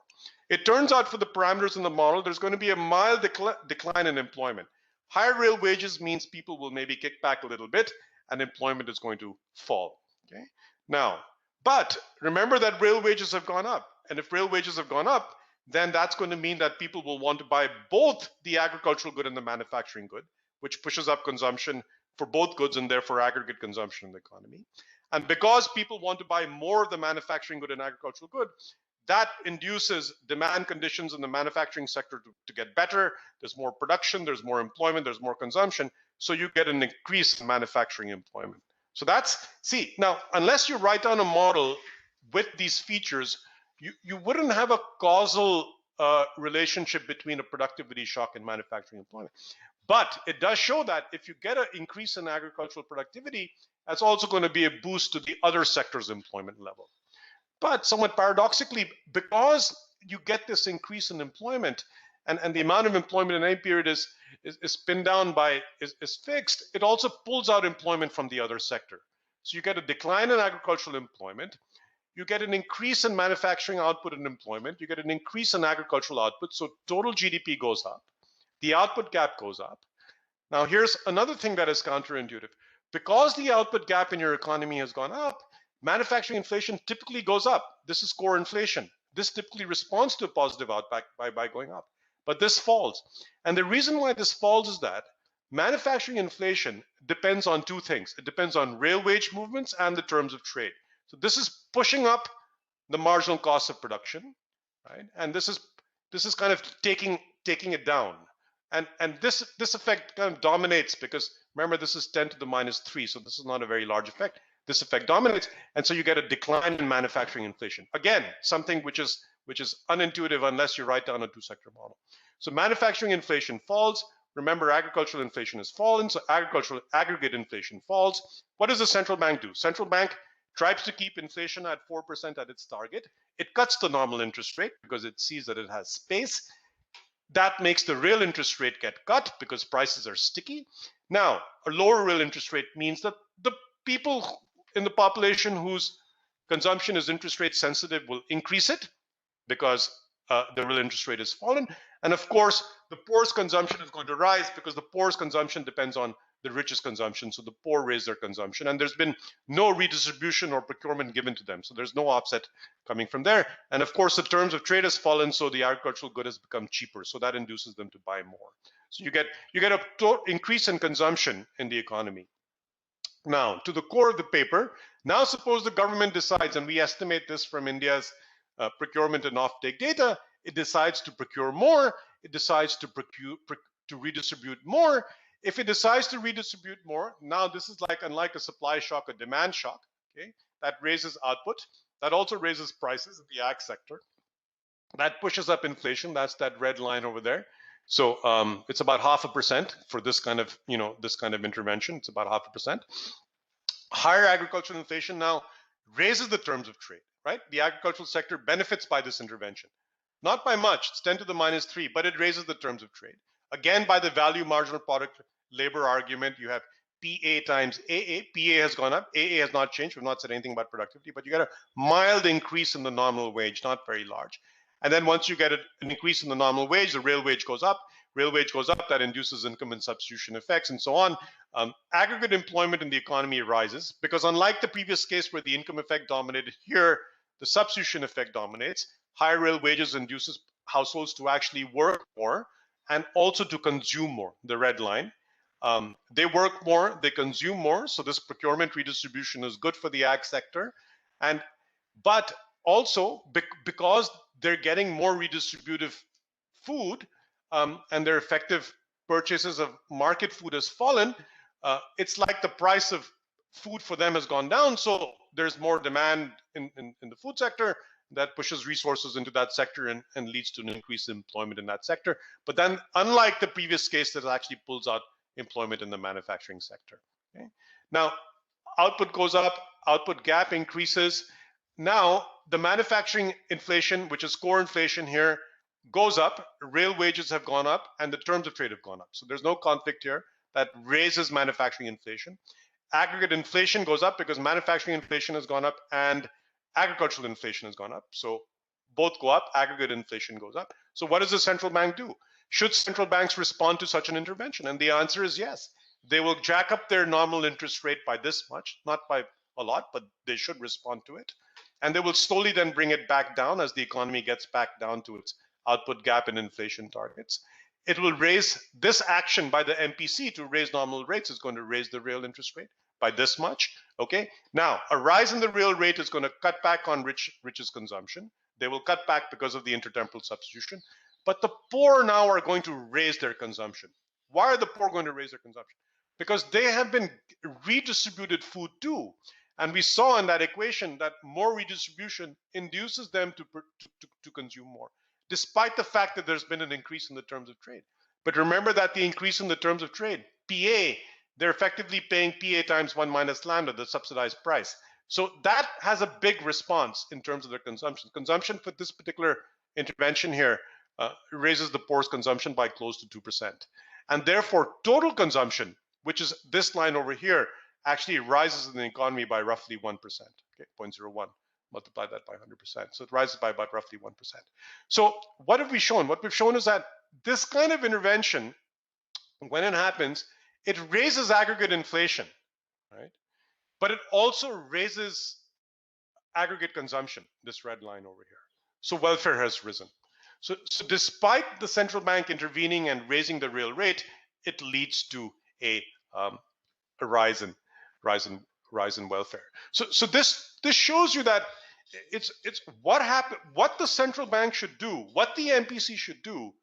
It turns out for the parameters in the model, there's going to be a mild decline in employment. Higher real wages means people will maybe kick back a little bit and employment is going to fall. Okay? Now, but remember that real wages have gone up. And if real wages have gone up, then that's going to mean that people will want to buy both the agricultural good and the manufacturing good, which pushes up consumption for both goods and therefore aggregate consumption in the economy. And because people want to buy more of the manufacturing good and agricultural good, that induces demand conditions in the manufacturing sector to get better. There's more production, there's more employment, there's more consumption. So you get an increase in manufacturing employment. So that's, see, now, unless you write down a model with these features, you wouldn't have a causal relationship between a productivity shock and manufacturing employment. But it does show that if you get an increase in agricultural productivity, that's also going to be a boost to the other sector's employment level. But somewhat paradoxically, because you get this increase in employment and the amount of employment in any period is pinned down by, is fixed, it also pulls out employment from the other sector. So you get a decline in agricultural employment, you get an increase in manufacturing output and employment, you get an increase in agricultural output, so total GDP goes up, the output gap goes up. Now here's another thing that is counterintuitive. Because the output gap in your economy has gone up, manufacturing inflation typically goes up. This is core inflation. This typically responds to a positive outback by going up. But this falls. And the reason why this falls is that manufacturing inflation depends on two things. It depends on real wage movements and the terms of trade. So this is pushing up the marginal cost of production, right? And this is kind of taking it down. And this effect kind of dominates because remember this is 10 to the minus 3, so this is not a very large effect. This effect dominates, and so you get a decline in manufacturing inflation. Again, something which is unintuitive unless you write down a two-sector model. So manufacturing inflation falls, Remember, agricultural inflation has fallen, so agricultural aggregate inflation falls. What does the central bank do? Central bank tries to keep inflation at 4% at its target. It cuts the normal interest rate because it sees that it has space. That makes the real interest rate get cut because prices are sticky. Now, a lower real interest rate means that the people in the population whose consumption is interest rate sensitive will increase it because the real interest rate has fallen. And of course, the poor's consumption is going to rise because the poor's consumption depends on the richest consumption. So the poor raise their consumption, and there's been no redistribution or procurement given to them. So there's no offset coming from there. And of course, the terms of trade has fallen, so the agricultural good has become cheaper. So that induces them to buy more. So you get a increase in consumption in the economy. Now, to the core of the paper, now suppose the government decides, and we estimate this from India's procurement and offtake data, it decides to procure more, it decides to redistribute more. If it decides to redistribute more, now this is like, unlike a supply shock, a demand shock, okay? That raises output, that also raises prices in the ag sector. That pushes up inflation, that's that red line over there. So it's about 0.5% for this kind of, this kind of intervention, it's about 0.5%. Higher agricultural inflation now raises the terms of trade, right? The agricultural sector benefits by this intervention. Not by much, it's 10 to the minus 3, but it raises the terms of trade. Again, by the value marginal product labor argument, you have PA times AA. PA has gone up, AA has not changed, we've not said anything about productivity, but you get a mild increase in the nominal wage, not very large. And then once you get an increase in the nominal wage, the real wage goes up. Real wage goes up, that induces income and substitution effects and so on. Aggregate employment in the economy rises because unlike the previous case where the income effect dominated, here the substitution effect dominates. Higher real wages induces households to actually work more and also to consume more, the red line. They work more, they consume more, so this procurement redistribution is good for the ag sector. But also because they're getting more redistributive food and their effective purchases of market food has fallen, it's like the price of food for them has gone down, so there's more demand in the food sector that pushes resources into that sector and leads to an increase in employment in that sector. But then, unlike the previous case, that actually pulls out employment in the manufacturing sector. Okay? Now, output goes up, output gap increases. Now, the manufacturing inflation, which is core inflation here, goes up, real wages have gone up, and the terms of trade have gone up. So there's no conflict here that raises manufacturing inflation. Aggregate inflation goes up because manufacturing inflation has gone up and agricultural inflation has gone up. So both go up, aggregate inflation goes up. So what does the central bank do? Should central banks respond to such an intervention? And the answer is yes. They will jack up their nominal interest rate by this much, not by a lot, but they should respond to it. And they will slowly then bring it back down as the economy gets back down to its output gap and inflation targets. It will raise this action by the MPC to raise nominal rates is going to raise the real interest rate by this much. Okay. Now, a rise in the real rate is going to cut back on rich's consumption. They will cut back because of the intertemporal substitution. But the poor now are going to raise their consumption. Why are the poor going to raise their consumption? Because they have been redistributed food too. And we saw in that equation that more redistribution induces them to consume more, despite the fact that there's been an increase in the terms of trade. But remember that the increase in the terms of trade, PA, they're effectively paying PA times 1 minus lambda, the subsidized price. So that has a big response in terms of their consumption. Consumption for this particular intervention here raises the poor's consumption by close to 2%. And therefore, total consumption, which is this line over here, actually rises in the economy by roughly 1%, okay, 0.01. Multiply that by 100%. So it rises by about roughly 1%. So what have we shown? What we've shown is that this kind of intervention, when it happens, it raises aggregate inflation, right? But it also raises aggregate consumption, this red line over here. So welfare has risen. So despite the central bank intervening and raising the real rate, it leads to a rise in welfare. So this shows you that it's what the central bank should do, what the MPC should do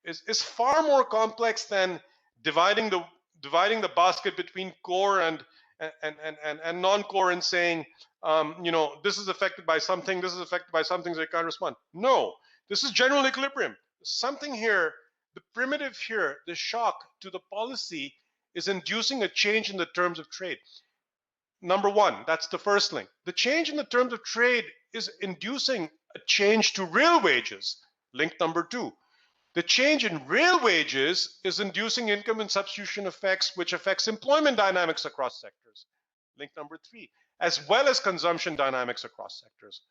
is far more complex than dividing the basket between core and non-core and saying, this is affected by something, this is affected by something, so you can't respond. No, this is general equilibrium. Something here, the primitive here, the shock to the policy is inducing a change in the terms of trade. Number one, that's the first link. The change in the terms of trade is inducing a change to real wages. Link number two. The change in real wages is inducing income and substitution effects, which affects employment dynamics across sectors. Link number three, as well as consumption dynamics across sectors.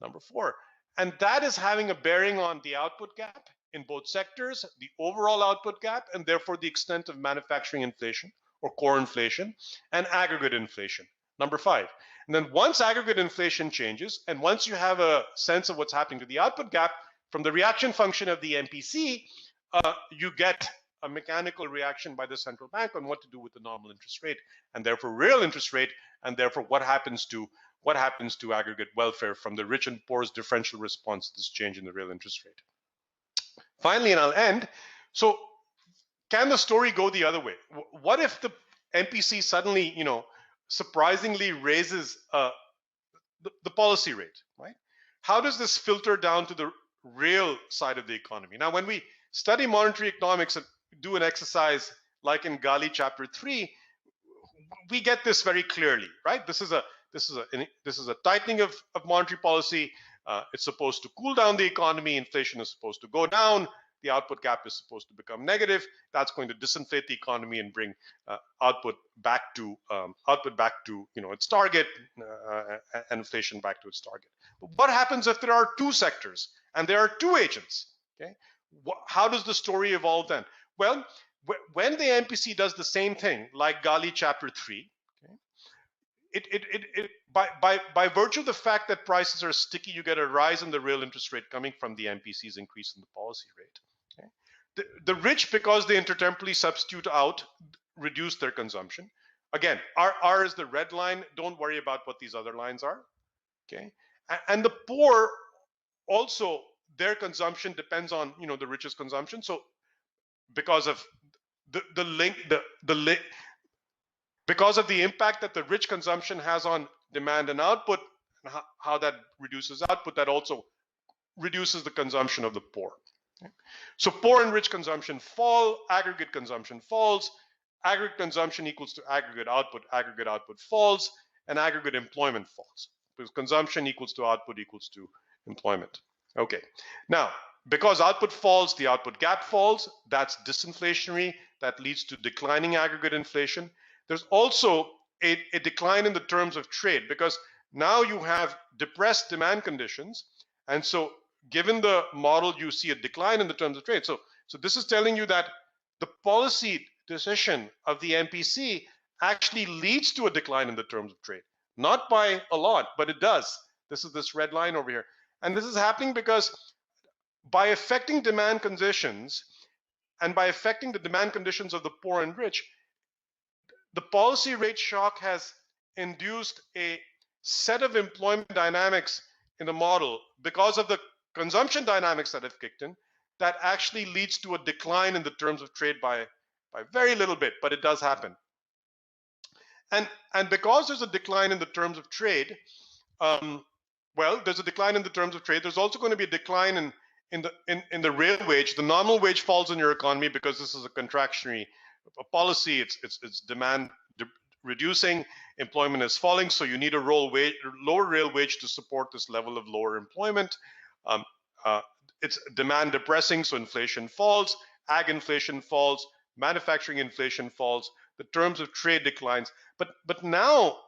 Number four, and that is having a bearing on the output gap in both sectors, the overall output gap, and therefore the extent of manufacturing inflation or core inflation and aggregate inflation. Number five, and then once aggregate inflation changes, and once you have a sense of what's happening to the output gap, from the reaction function of the MPC, you get a mechanical reaction by the central bank on what to do with the nominal interest rate, and therefore real interest rate, and therefore what happens to aggregate welfare from the rich and poor's differential response to this change in the real interest rate. Finally, and I'll end. So, can the story go the other way? What if the MPC suddenly, surprisingly raises the policy rate, right? How does this filter down to the real side of the economy? Now, when we study monetary economics and do an exercise like in Gali Chapter 3, we get this very clearly, right? This is a tightening of monetary policy. It's supposed to cool down the economy. Inflation is supposed to go down. The output gap is supposed to become negative. That's going to disinflate the economy and bring output back to its target, and inflation back to its target. But what happens if there are two sectors and there are two agents? Okay, how does the story evolve then? Well, when the MPC does the same thing, like Gali Chapter 3, okay, by virtue of the fact that prices are sticky, you get a rise in the real interest rate coming from the MPC's increase in the policy rate. Okay? The rich, because they intertemporally substitute out, reduce their consumption. Again, R is the red line. Don't worry about what these other lines are. Okay, and the poor also, their consumption depends on the richest consumption. So because of the link, because of the impact that the rich consumption has on demand and output, and how that reduces output, that also reduces the consumption of the poor. Okay? So poor and rich consumption fall, aggregate consumption falls, aggregate consumption equals to aggregate output falls, and aggregate employment falls. Because consumption equals to output employment. Okay, now, because output falls, the output gap falls. That's disinflationary. That leads to declining aggregate inflation. There's also a decline in the terms of trade, because now you have depressed demand conditions. And so given the model, you see a decline in the terms of trade. So this is telling you that the policy decision of the MPC actually leads to a decline in the terms of trade. Not by a lot, but it does. This is this red line over here. And this is happening because by affecting demand conditions, and by affecting the demand conditions of the poor and rich, the policy rate shock has induced a set of employment dynamics in the model because of the consumption dynamics that have kicked in, that actually leads to a decline in the terms of trade by very little bit, but it does happen. And because there's a decline in the terms of trade, there's a decline in the terms of trade. There's also going to be a decline in the real wage. The nominal wage falls in your economy because this is a contractionary policy. It's demand reducing, employment is falling, so you need a lower real wage to support this level of lower employment. It's demand depressing, so inflation falls, ag inflation falls, manufacturing inflation falls, the terms of trade declines. But now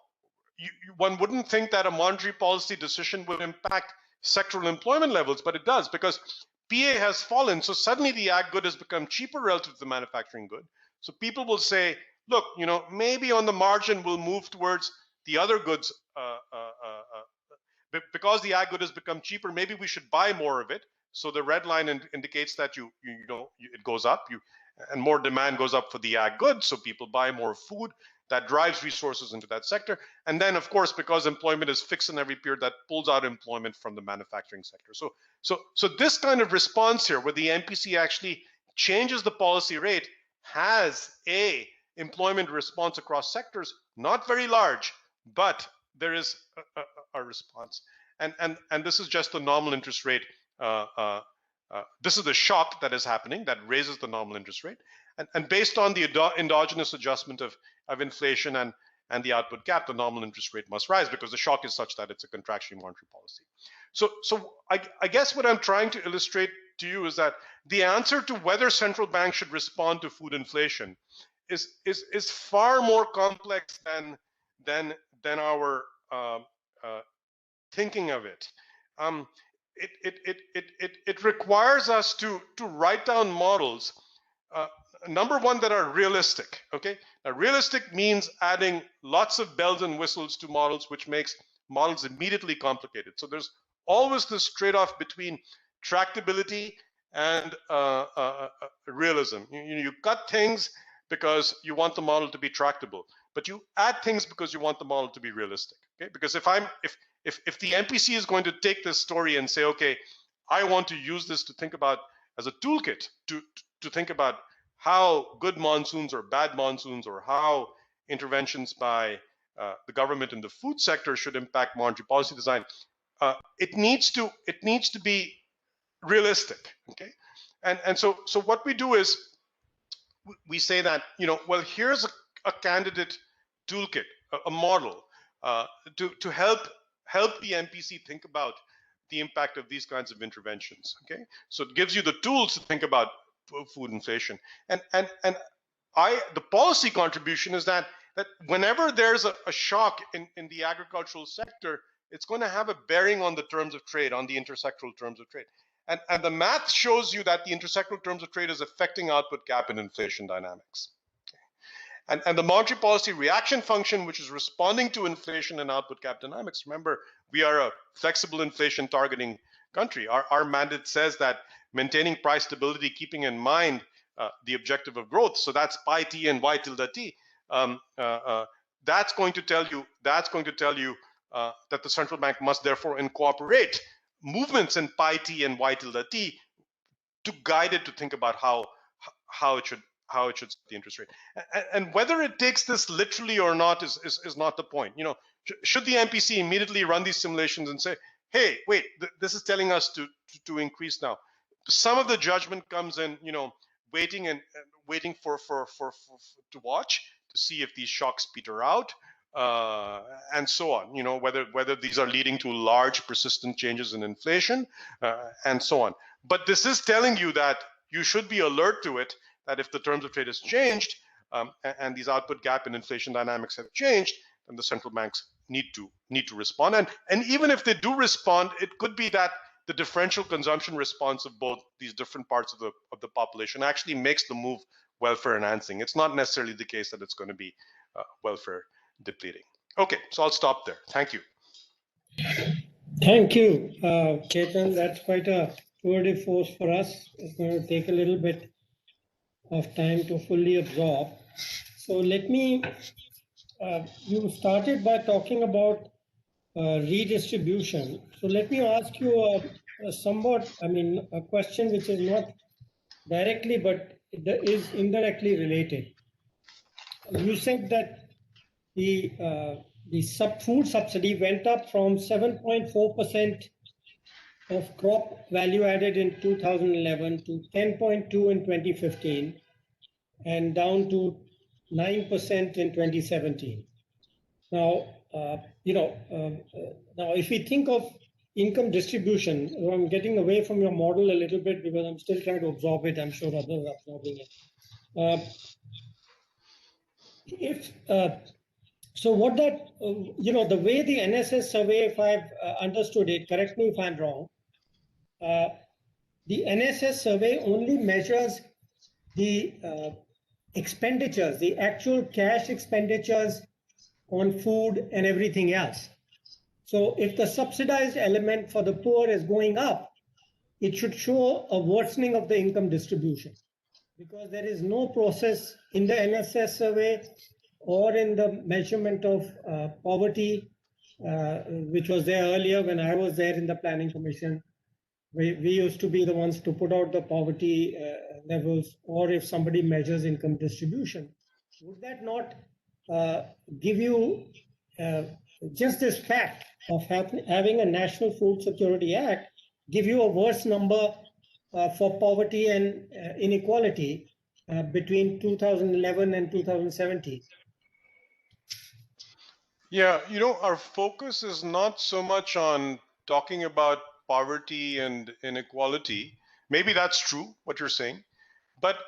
one wouldn't think that a monetary policy decision would impact sectoral employment levels, but it does, because PA has fallen, so suddenly the ag good has become cheaper relative to the manufacturing good. So people will say, look, maybe on the margin we'll move towards the other goods, because the ag good has become cheaper, maybe we should buy more of it. So the red line indicates that it goes up, and more demand goes up for the ag goods, so people buy more food. That drives resources into that sector. And then, of course, because employment is fixed in every period, that pulls out employment from the manufacturing sector. So this kind of response here, where the MPC actually changes the policy rate, has a employment response across sectors, not very large, but there is a response. And this is just the nominal interest rate this is the shock that is happening that raises the nominal interest rate. And based on the endogenous adjustment of inflation and the output gap, the nominal interest rate must rise because the shock is such that it's a contractionary monetary policy. So I guess what I'm trying to illustrate to you is that the answer to whether central banks should respond to food inflation is far more complex than our thinking of it. It requires us to write down models. Number one, that are realistic. Okay, now realistic means adding lots of bells and whistles to models, which makes models immediately complicated. So there's always this trade-off between tractability and realism. You cut things because you want the model to be tractable, but you add things because you want the model to be realistic. Okay, because if the MPC is going to take this story and say, okay, I want to use this to think about as a toolkit to think about how good monsoons or bad monsoons or how interventions by the government in the food sector should impact monetary policy design, it needs to be realistic. Okay, and so what we do is we say that, well, here's a candidate toolkit, a model to help the MPC think about the impact of these kinds of interventions. Okay, so it gives you the tools to think about food inflation, and the policy contribution is that whenever there's a shock in the agricultural sector, it's going to have a bearing on the terms of trade, on the intersectoral terms of trade, and the math shows you that the intersectoral terms of trade is affecting output gap and inflation dynamics. And the monetary policy reaction function, which is responding to inflation and output gap dynamics. Remember, we are a flexible inflation targeting country. Our mandate says that maintaining price stability, keeping in mind the objective of growth. So that's pi t and y tilde t. That's going to tell you that the central bank must therefore incorporate movements in pi t and y tilde t to guide it to think about how it should set the interest rate. And whether it takes this literally or not is not the point. Should the MPC immediately run these simulations and say, hey, wait, this is telling us to increase now? Some of the judgment comes in, waiting for to watch to see if these shocks peter out, and so on. Whether these are leading to large persistent changes in inflation, and so on. But this is telling you that you should be alert to it, that if the terms of trade has changed, and these output gap and inflation dynamics have changed, then the central banks need to respond. And even if they do respond, it could be that the differential consumption response of both these different parts of the population actually makes the move welfare enhancing. It's not necessarily the case that it's going to be welfare depleting. Okay, so I'll stop there. Thank you. Thank you, Chetan. That's quite a tour de force for us. It's going to take a little bit of time to fully absorb. So let me, you started by talking about redistribution. So let me ask you a question which is not directly, but is indirectly related. You said that the food subsidy went up from 7.4% of crop value added in 2011 to 10.2 in 2015 and down to 9% in 2017. Now, now if we think of income distribution, I'm getting away from your model a little bit because I'm still trying to absorb it. I'm sure others are absorbing it. So what that, the way the NSS survey, if I've understood it, correct me if I'm wrong, the NSS survey only measures the expenditures, the actual cash expenditures on food and everything else. So if the subsidized element for the poor is going up, it should show a worsening of the income distribution, because there is no process in the NSS survey or in the measurement of poverty, which was there earlier when I was there in the Planning Commission. We used to be the ones to put out the poverty levels, or if somebody measures income distribution. Would that not give you just this fact of having a National Food Security Act give you a worse number for poverty and inequality between 2011 and 2017? Yeah, our focus is not so much on talking about poverty and inequality. Maybe that's true, what you're saying. But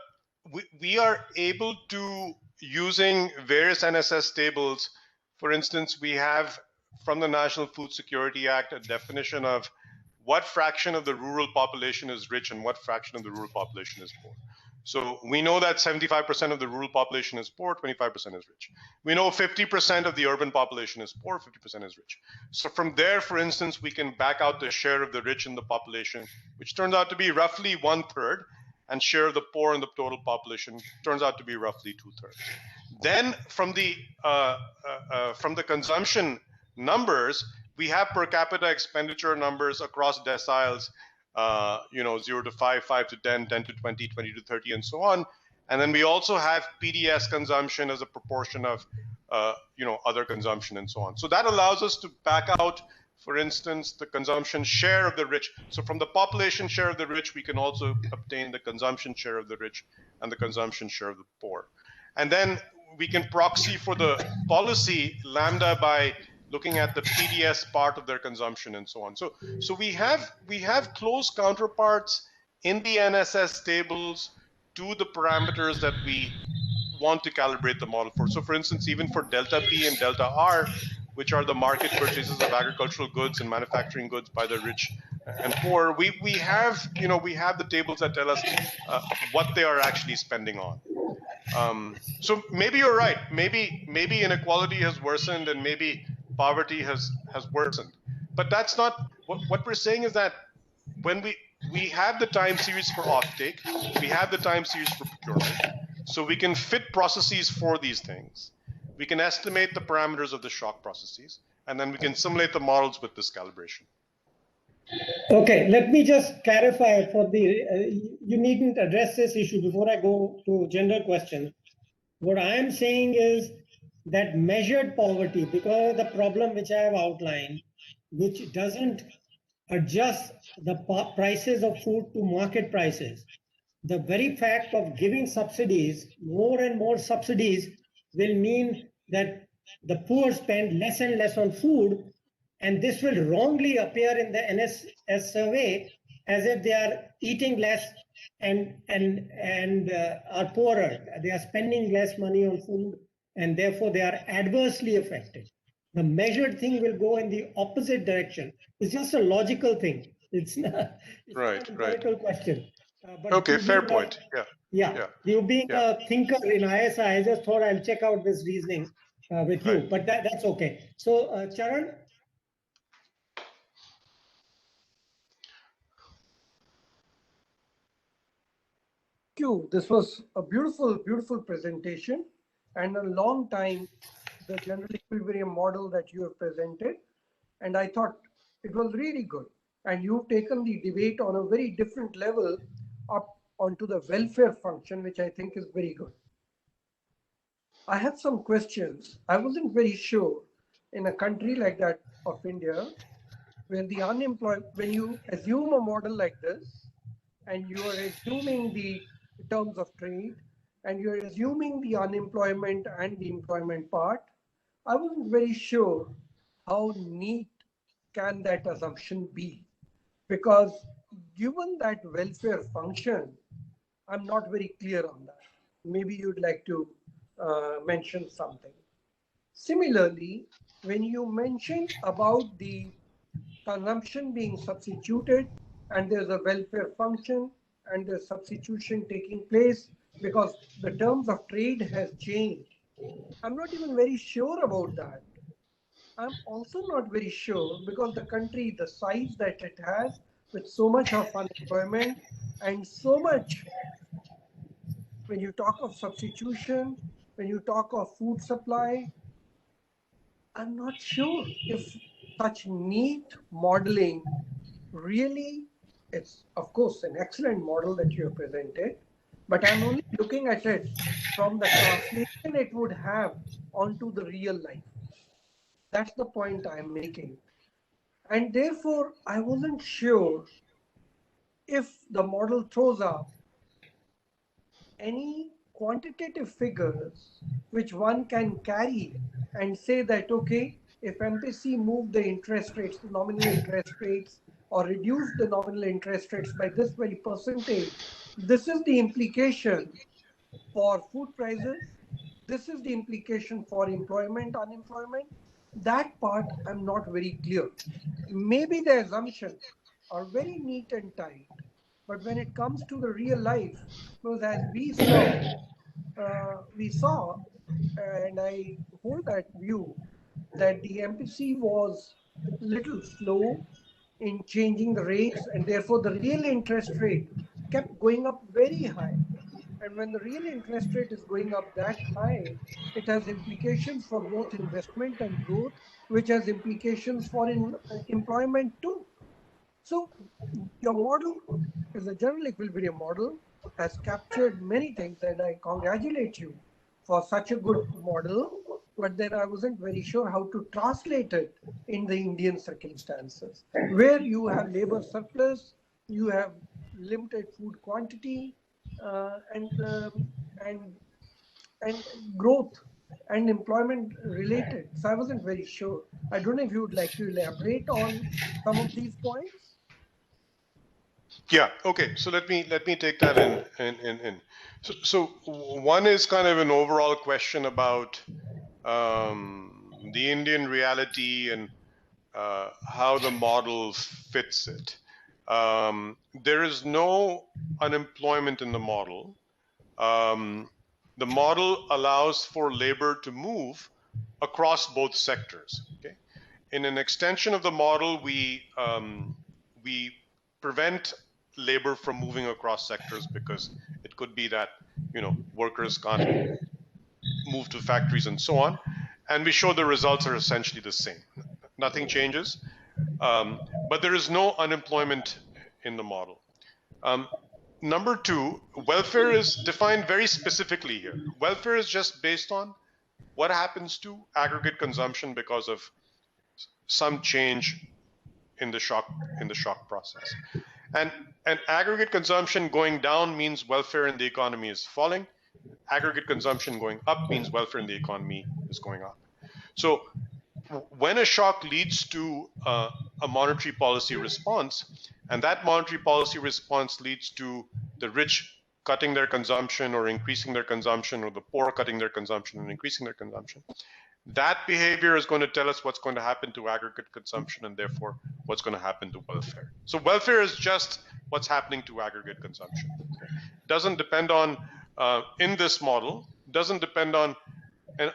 we are able to, using various NSS tables, for instance, we have from the National Food Security Act a definition of what fraction of the rural population is rich and what fraction of the rural population is poor. So we know that 75% of the rural population is poor, 25% is rich. We know 50% of the urban population is poor, 50% is rich. So from there, for instance, we can back out the share of the rich in the population, which turns out to be roughly 1/3, and share of the poor in the total population turns out to be roughly 2/3. Then from the consumption numbers, we have per capita expenditure numbers across deciles, 0 to 5, 5 to 10, 10 to 20, 20 to 30, and so on. And then we also have PDS consumption as a proportion of, other consumption and so on. So that allows us to back out, for instance, the consumption share of the rich. So from the population share of the rich, we can also obtain the consumption share of the rich and the consumption share of the poor. And then we can proxy for the policy lambda by looking at the PDS part of their consumption and so on. So we have close counterparts in the NSS tables to the parameters that we want to calibrate the model for. So for instance, even for delta P and delta R, which are the market purchases of agricultural goods and manufacturing goods by the rich and poor, we have the tables that tell us what they are actually spending on. So maybe you're right. Maybe inequality has worsened and maybe poverty has worsened. But that's not what we're saying. Is that when we have the time series for offtake, we have the time series for procurement, so we can fit processes for these things. We can estimate the parameters of the shock processes, and then we can simulate the models with this calibration. Okay, let me just clarify for you needn't address this issue before I go to general questions. What I am saying is that measured poverty, because of the problem which I have outlined, which doesn't adjust the prices of food to market prices, the very fact of giving subsidies, more and more subsidies, will mean that the poor spend less and less on food, and this will wrongly appear in the NSS survey as if they are eating less and are poorer. They are spending less money on food, and therefore they are adversely affected. The measured thing will go in the opposite direction. It's just a logical thing. It's not a rhetorical question. But okay, fair point. Yeah. You being a thinker in ISI, I just thought I'll check out this reasoning with you, but that's okay. So, Charan? Thank you. This was a beautiful, beautiful presentation, and a long time the general equilibrium model that you have presented. And I thought it was really good. And you've taken the debate on a very different level up onto the welfare function, which I think is very good. I have some questions. I wasn't very sure in a country like that of India, where the unemployed, when you assume a model like this, and you are assuming the terms of trade, and you're assuming the unemployment and the employment part, I wasn't very sure how neat can that assumption be, because given that welfare function, I'm not very clear on that. Maybe you'd like to mention something. Similarly, when you mentioned about the consumption being substituted and there's a welfare function and there's substitution taking place because the terms of trade has changed, I'm not even very sure about that. I'm also not very sure because the country, the size that it has, with so much of unemployment and so much, when you talk of substitution, when you talk of food supply, I'm not sure if such neat modeling really, it's of course an excellent model that you have presented, but I'm only looking at it from the translation it would have onto the real life. That's the point I'm making. And therefore, I wasn't sure if the model throws up any quantitative figures which one can carry and say that, okay, if MPC moved the interest rates, the nominal interest rates, or reduced the nominal interest rates by this very percentage, this is the implication for food prices, this is the implication for employment, unemployment. That part I'm not very clear. Maybe the assumptions are very neat and tight, but when it comes to the real life, because as we saw, and I hold that view, that the MPC was little slow in changing the rates, and therefore the real interest rate kept going up very high. And when the real interest rate is going up that high, it has implications for both investment and growth, which has implications for employment too. So your model is a general equilibrium model, has captured many things, and I congratulate you for such a good model. But then I wasn't very sure how to translate it in the Indian circumstances, where you have labor surplus, you have limited food quantity, uh, and um, and and growth and employment related. So I wasn't very sure. I don't know if you would like to elaborate on some of these points. Yeah. Okay. So let me take that in. So one is kind of an overall question about the Indian reality and how the model fits it. There is no unemployment in the model. The model allows for labor to move across both sectors. Okay. In an extension of the model, we prevent labor from moving across sectors because it could be that workers can't move to factories and so on, and we show the results are essentially the same. Nothing changes, but there is no unemployment in the model. Number two, welfare is defined very specifically here. Welfare is just based on what happens to aggregate consumption because of some change in the shock process. And aggregate consumption going down means welfare in the economy is falling. Aggregate consumption going up means welfare in the economy is going up. So when a shock leads to a monetary policy response, and that monetary policy response leads to the rich cutting their consumption or increasing their consumption, or the poor cutting their consumption and increasing their consumption, that behavior is going to tell us what's going to happen to aggregate consumption and therefore what's going to happen to welfare. So welfare is just what's happening to aggregate consumption. Okay? Doesn't depend on, in this model, doesn't depend on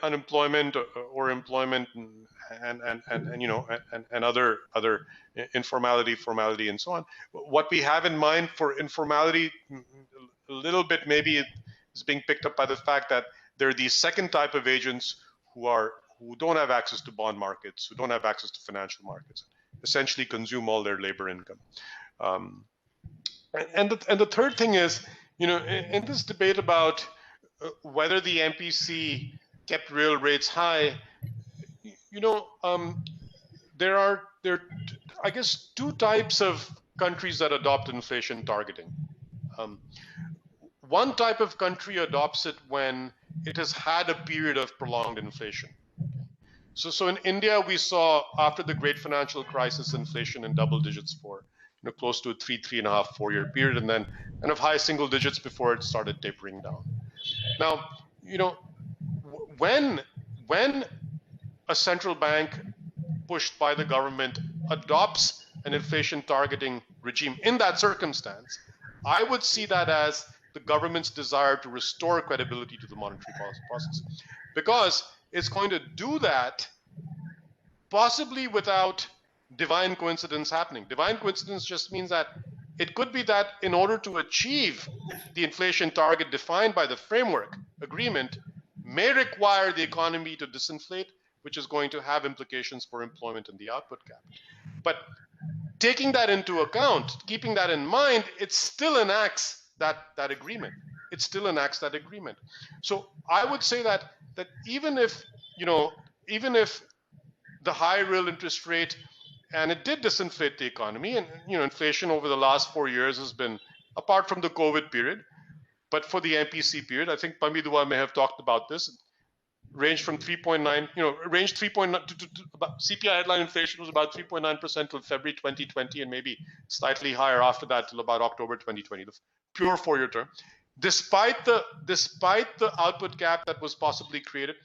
unemployment or employment and other informality, formality, and so on. What we have in mind for informality, a little bit maybe is being picked up by the fact that there are these second type of agents who don't have access to bond markets, who don't have access to financial markets, essentially consume all their labor income. And the third thing is, in this debate about whether the MPC kept real rates high, there are I guess two types of countries that adopt inflation targeting. One type of country adopts it when it has had a period of prolonged inflation. So in India, we saw after the great financial crisis, inflation in double digits for close to a 3.5, 4-year period, and then kind of high single digits before it started tapering down. Now, when a central bank pushed by the government adopts an inflation targeting regime in that circumstance, I would see that as the government's desire to restore credibility to the monetary policy process, because it's going to do that possibly without divine coincidence happening. Divine coincidence just means that it could be that in order to achieve the inflation target defined by the framework agreement may require the economy to disinflate, which is going to have implications for employment and the output gap. But taking that into account, keeping that in mind, it still enacts that agreement. It still enacts that agreement. So I would say that even if the high real interest rate it did disinflate the economy. And inflation over the last 4 years has been, apart from the COVID period, but for the MPC period, I think Pamidua may have talked about this, ranged from 3.9, ranged 3.9 to about CPI headline inflation was about 3.9% till February 2020, and maybe slightly higher after that till about October 2020, the pure 4-year term. Despite the output gap that was possibly created,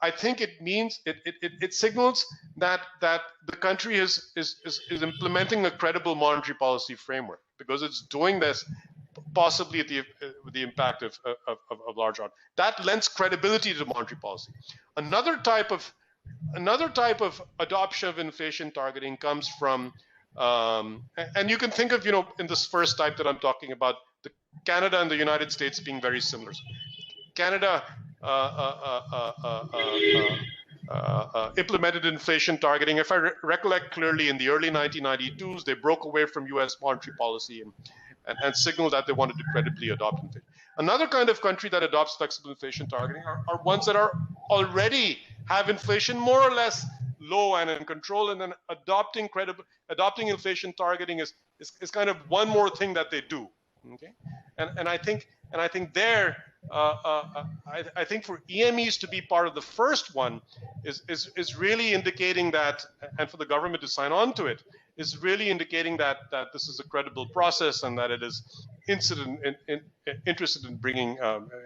I think it means it signals that the country is implementing a credible monetary policy framework, because it's doing this possibly at the impact of large output. That lends credibility to monetary policy. Another type of adoption of inflation targeting comes from, and you can think of in this first type that I'm talking about, the Canada and the United States being very similar. Canada implemented inflation targeting. If I recollect clearly, in the early 1992s, they broke away from U.S. monetary policy and signaled that they wanted to credibly adopt inflation. Another kind of country that adopts flexible inflation targeting are ones that are already have inflation more or less low and in control, and then adopting inflation targeting is kind of one more thing that they do. Okay, and I think there. I think for EMEs to be part of the first one is really indicating that, and for the government to sign on to it, is really indicating that this is a credible process and that it is interested in bringing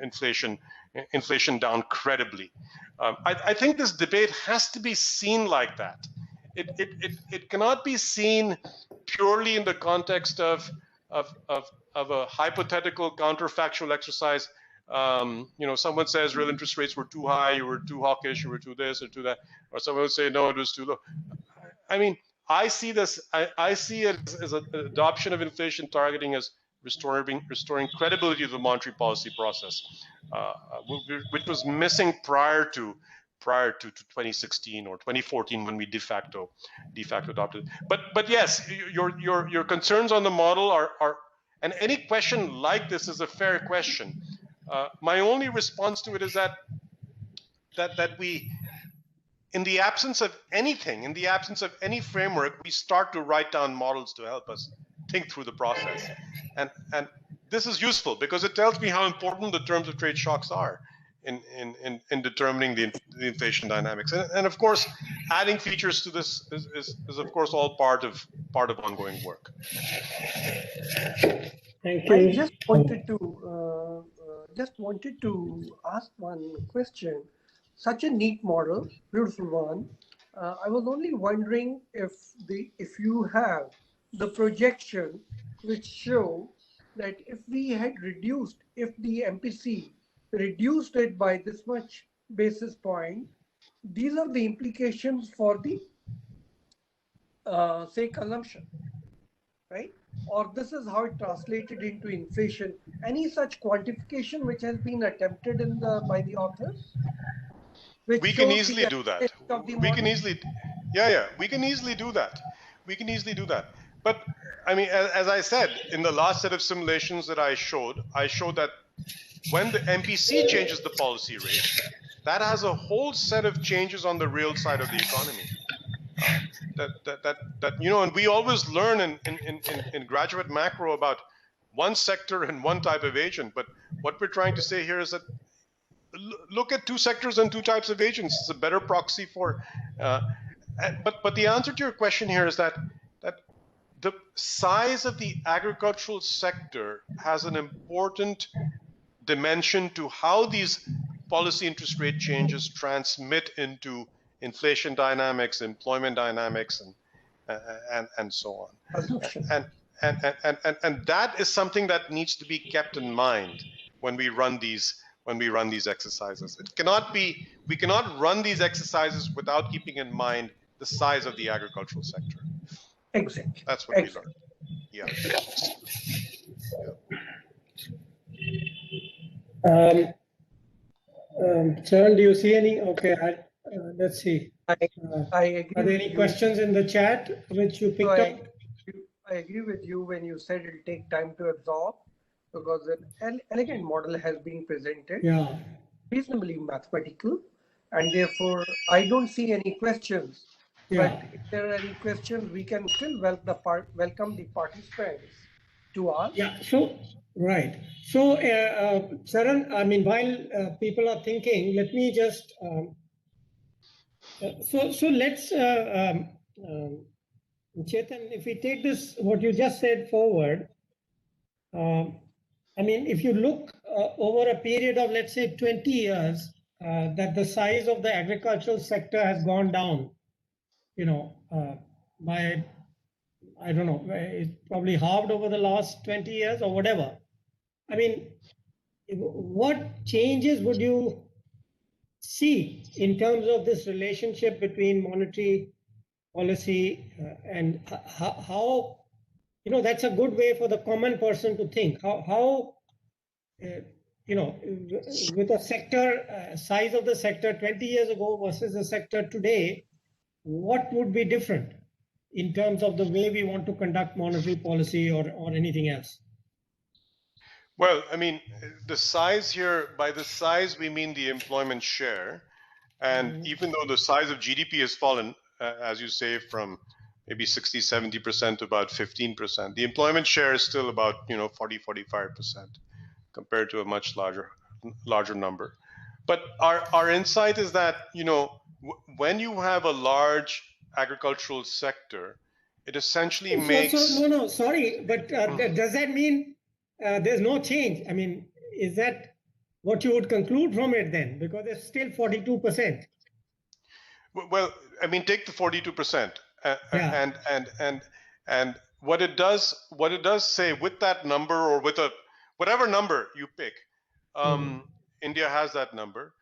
inflation down credibly. I think this debate has to be seen like that. It cannot be seen purely in the context of a hypothetical counterfactual exercise. Someone says real interest rates were too high, you were too hawkish, you were too this or too that, or someone would say no, it was too low. I mean, I see it as an adoption of inflation targeting as restoring credibility to the monetary policy process, which was missing prior to 2016 or 2014 when we de facto adopted. But yes, your concerns on the model are and any question like this is a fair question. My only response to it is that we, in the absence of anything, in the absence of any framework, we start to write down models to help us think through the process. And this is useful because it tells me how important the terms of trade shocks are in determining the inflation dynamics. And of course, adding features to this is of course all part of ongoing work. Thank you. I just wanted to ask one question. Such a neat model, beautiful one. I was only wondering if you have the projection which show that if the MPC reduced it by this much basis point, these are the implications for the say consumption, right? Or this is how it translated into inflation. Any such quantification which has been attempted by the authors? We can easily do that. We can easily do that. We can easily do that. But I mean, as I said, in the last set of simulations that I showed that when the MPC changes the policy rate, that has a whole set of changes on the real side of the economy. And we always learn in graduate macro about one sector and one type of agent. But what we're trying to say here is that look at two sectors and two types of agents. It's a better proxy for. But the answer to your question here is that the size of the agricultural sector has an important dimension to how these policy interest rate changes transmit into inflation dynamics, employment dynamics, and so on. And that is something that needs to be kept in mind when we run these exercises. We cannot run these exercises without keeping in mind the size of the agricultural sector. Exactly. That's what we learned. Yeah. Charan, do you see any? Okay, let's see. I agree. Are there any questions in the chat which you picked up? I agree with you when you said it'll take time to absorb, because an elegant model has been presented. Yeah. Reasonably mathematical, and therefore I don't see any questions Yeah. But if there are any questions, we can still welcome the participants to ask. Yeah. So, right. So, Sharan, I mean, while people are thinking, let me just, so let's, Chetan, if we take this, what you just said forward, I mean, if you look over a period of, let's say, 20 years, that the size of the agricultural sector has gone down, you know, by, I don't know, it probably halved over the last 20 years or whatever. I mean, what changes would you see in terms of this relationship between monetary policy and how, you know, that's a good way for the common person to think. How you know, with a sector, size of the sector 20 years ago versus the sector today, what would be different in terms of the way we want to conduct monetary policy or anything else? Well, I mean, the size here, by the size, we mean the employment share. And even though the size of GDP has fallen, as you say, from maybe 60, 70% to about 15%, the employment share is still about, 40, 45% compared to a much larger number. But our insight is that, when you have a large agricultural sector, it essentially makes... No, sorry, but does that mean there's no change? I mean, is that what you would conclude from it then? Because it's still 42%. Well, I mean, take the 42%, Yeah. and what it does say with that number, or with whatever number you pick, India has that number.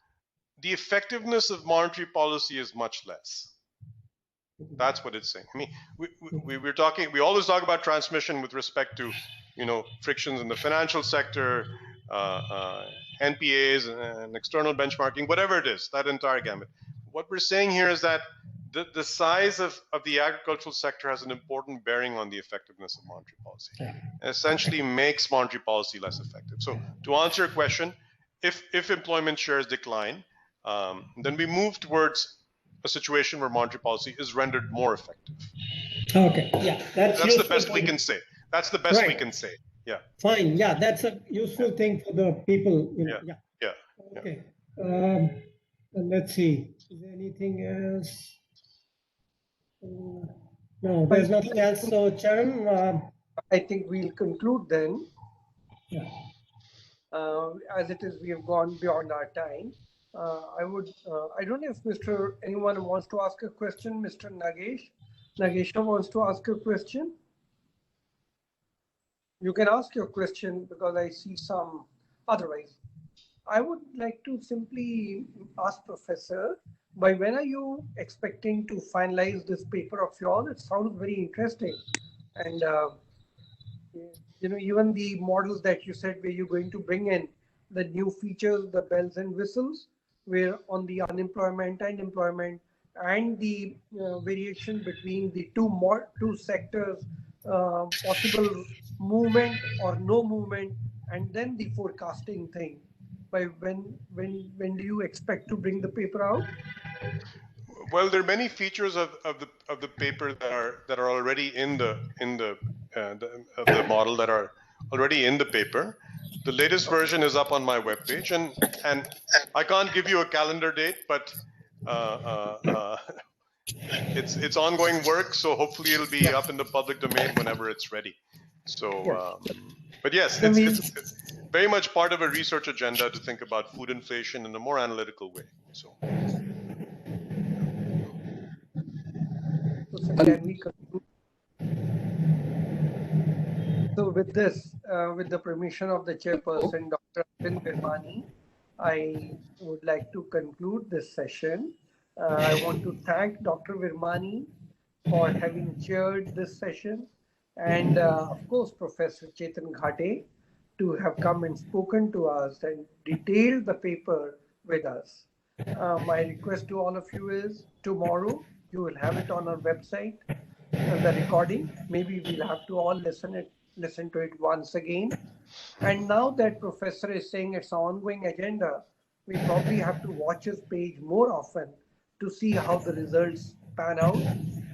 The effectiveness of monetary policy is much less. That's what it's saying. I mean, we always talk about transmission with respect to, frictions in the financial sector, NPAs and external benchmarking, whatever it is, that entire gamut. What we're saying here is that the size of the agricultural sector has an important bearing on the effectiveness of monetary policy. It essentially makes monetary policy less effective. So to answer your question, if employment shares decline, then we move towards a situation where monetary policy is rendered more effective. Okay, yeah, that's the best we can say. That's the best we can say. Yeah. Fine. Yeah, that's a useful thing for the people. Yeah. Okay. Let's see. Is there anything else? No, there's nothing else. So, Charan, I think we'll conclude then. Yeah. As it is, we have gone beyond our time. I don't know if anyone wants to ask a question. Mr. Nagesha wants to ask a question. You can ask your question because I see some. Otherwise, I would like to simply ask Professor, by when are you expecting to finalize this paper of yours? It sounds very interesting. And, even the models that you said where you're going to bring in the new features, the bells and whistles, where on the unemployment and employment and the variation between the two sectors, possible movement or no movement, and then the forecasting thing. By when do you expect to bring the paper out? Well, there are many features of the paper that are already in the model that are already in the paper. The latest version is up on my webpage, and I can't give you a calendar date, but it's ongoing work. So hopefully it'll be up in the public domain whenever it's ready. So, but yes, it's very much part of a research agenda to think about food inflation in a more analytical way. So. So can we conclude? So with this, with the permission of the chairperson, Dr. Arvind Virmani, I would like to conclude this session. I want to thank Dr. Virmani for having chaired this session, and of course, Professor Chetan Ghate to have come and spoken to us and detailed the paper with us. My request to all of you is tomorrow you will have it on our website, the recording. Maybe we'll have to all listen to it once again. And now that Professor is saying it's an ongoing agenda, we probably have to watch his page more often to see how the results pan out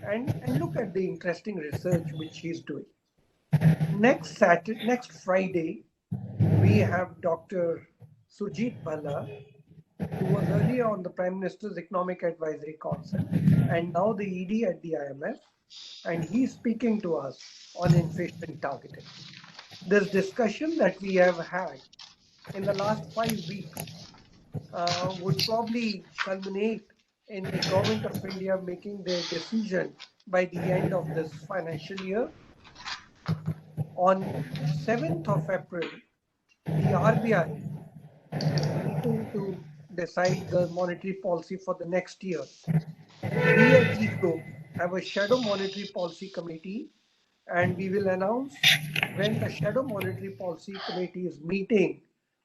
and look at the interesting research which he's doing. Next Friday, we have Dr. Surjit Bhalla, who was earlier on the Prime Minister's Economic Advisory Council and now the ED at the IMF, and he's speaking to us on inflation targeting. This discussion that we have had in the last 5 weeks would probably culminate in the government of India making their decision by the end of this financial year. On 7th of April, the RBI is meeting to decide the monetary policy for the next year. We at EGROW have a shadow monetary policy committee, and we will announce when the shadow monetary policy committee is meeting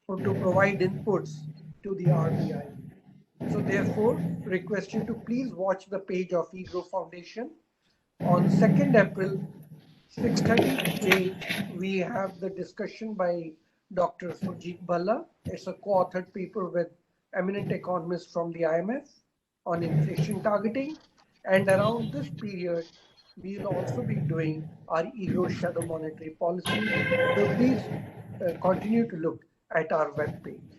to provide inputs to the RBI. So therefore, request you to please watch the page of EGROW Foundation. On 2nd April, 6:30 today, we have the discussion by Dr. Surjit Bhalla. It's a co-authored paper with eminent economists from the IMF on inflation targeting. And around this period, we will also be doing our EGROW shadow monetary policy. So please continue to look at our webpage.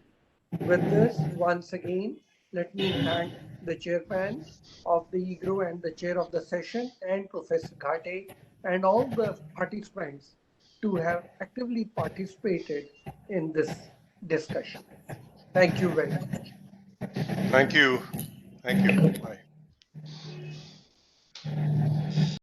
With this, once again, let me thank the chairman of the EGROW and the chair of the session and Professor Ghate and all the participants to have actively participated in this discussion. Thank you very much. Thank you. Thank you. Bye.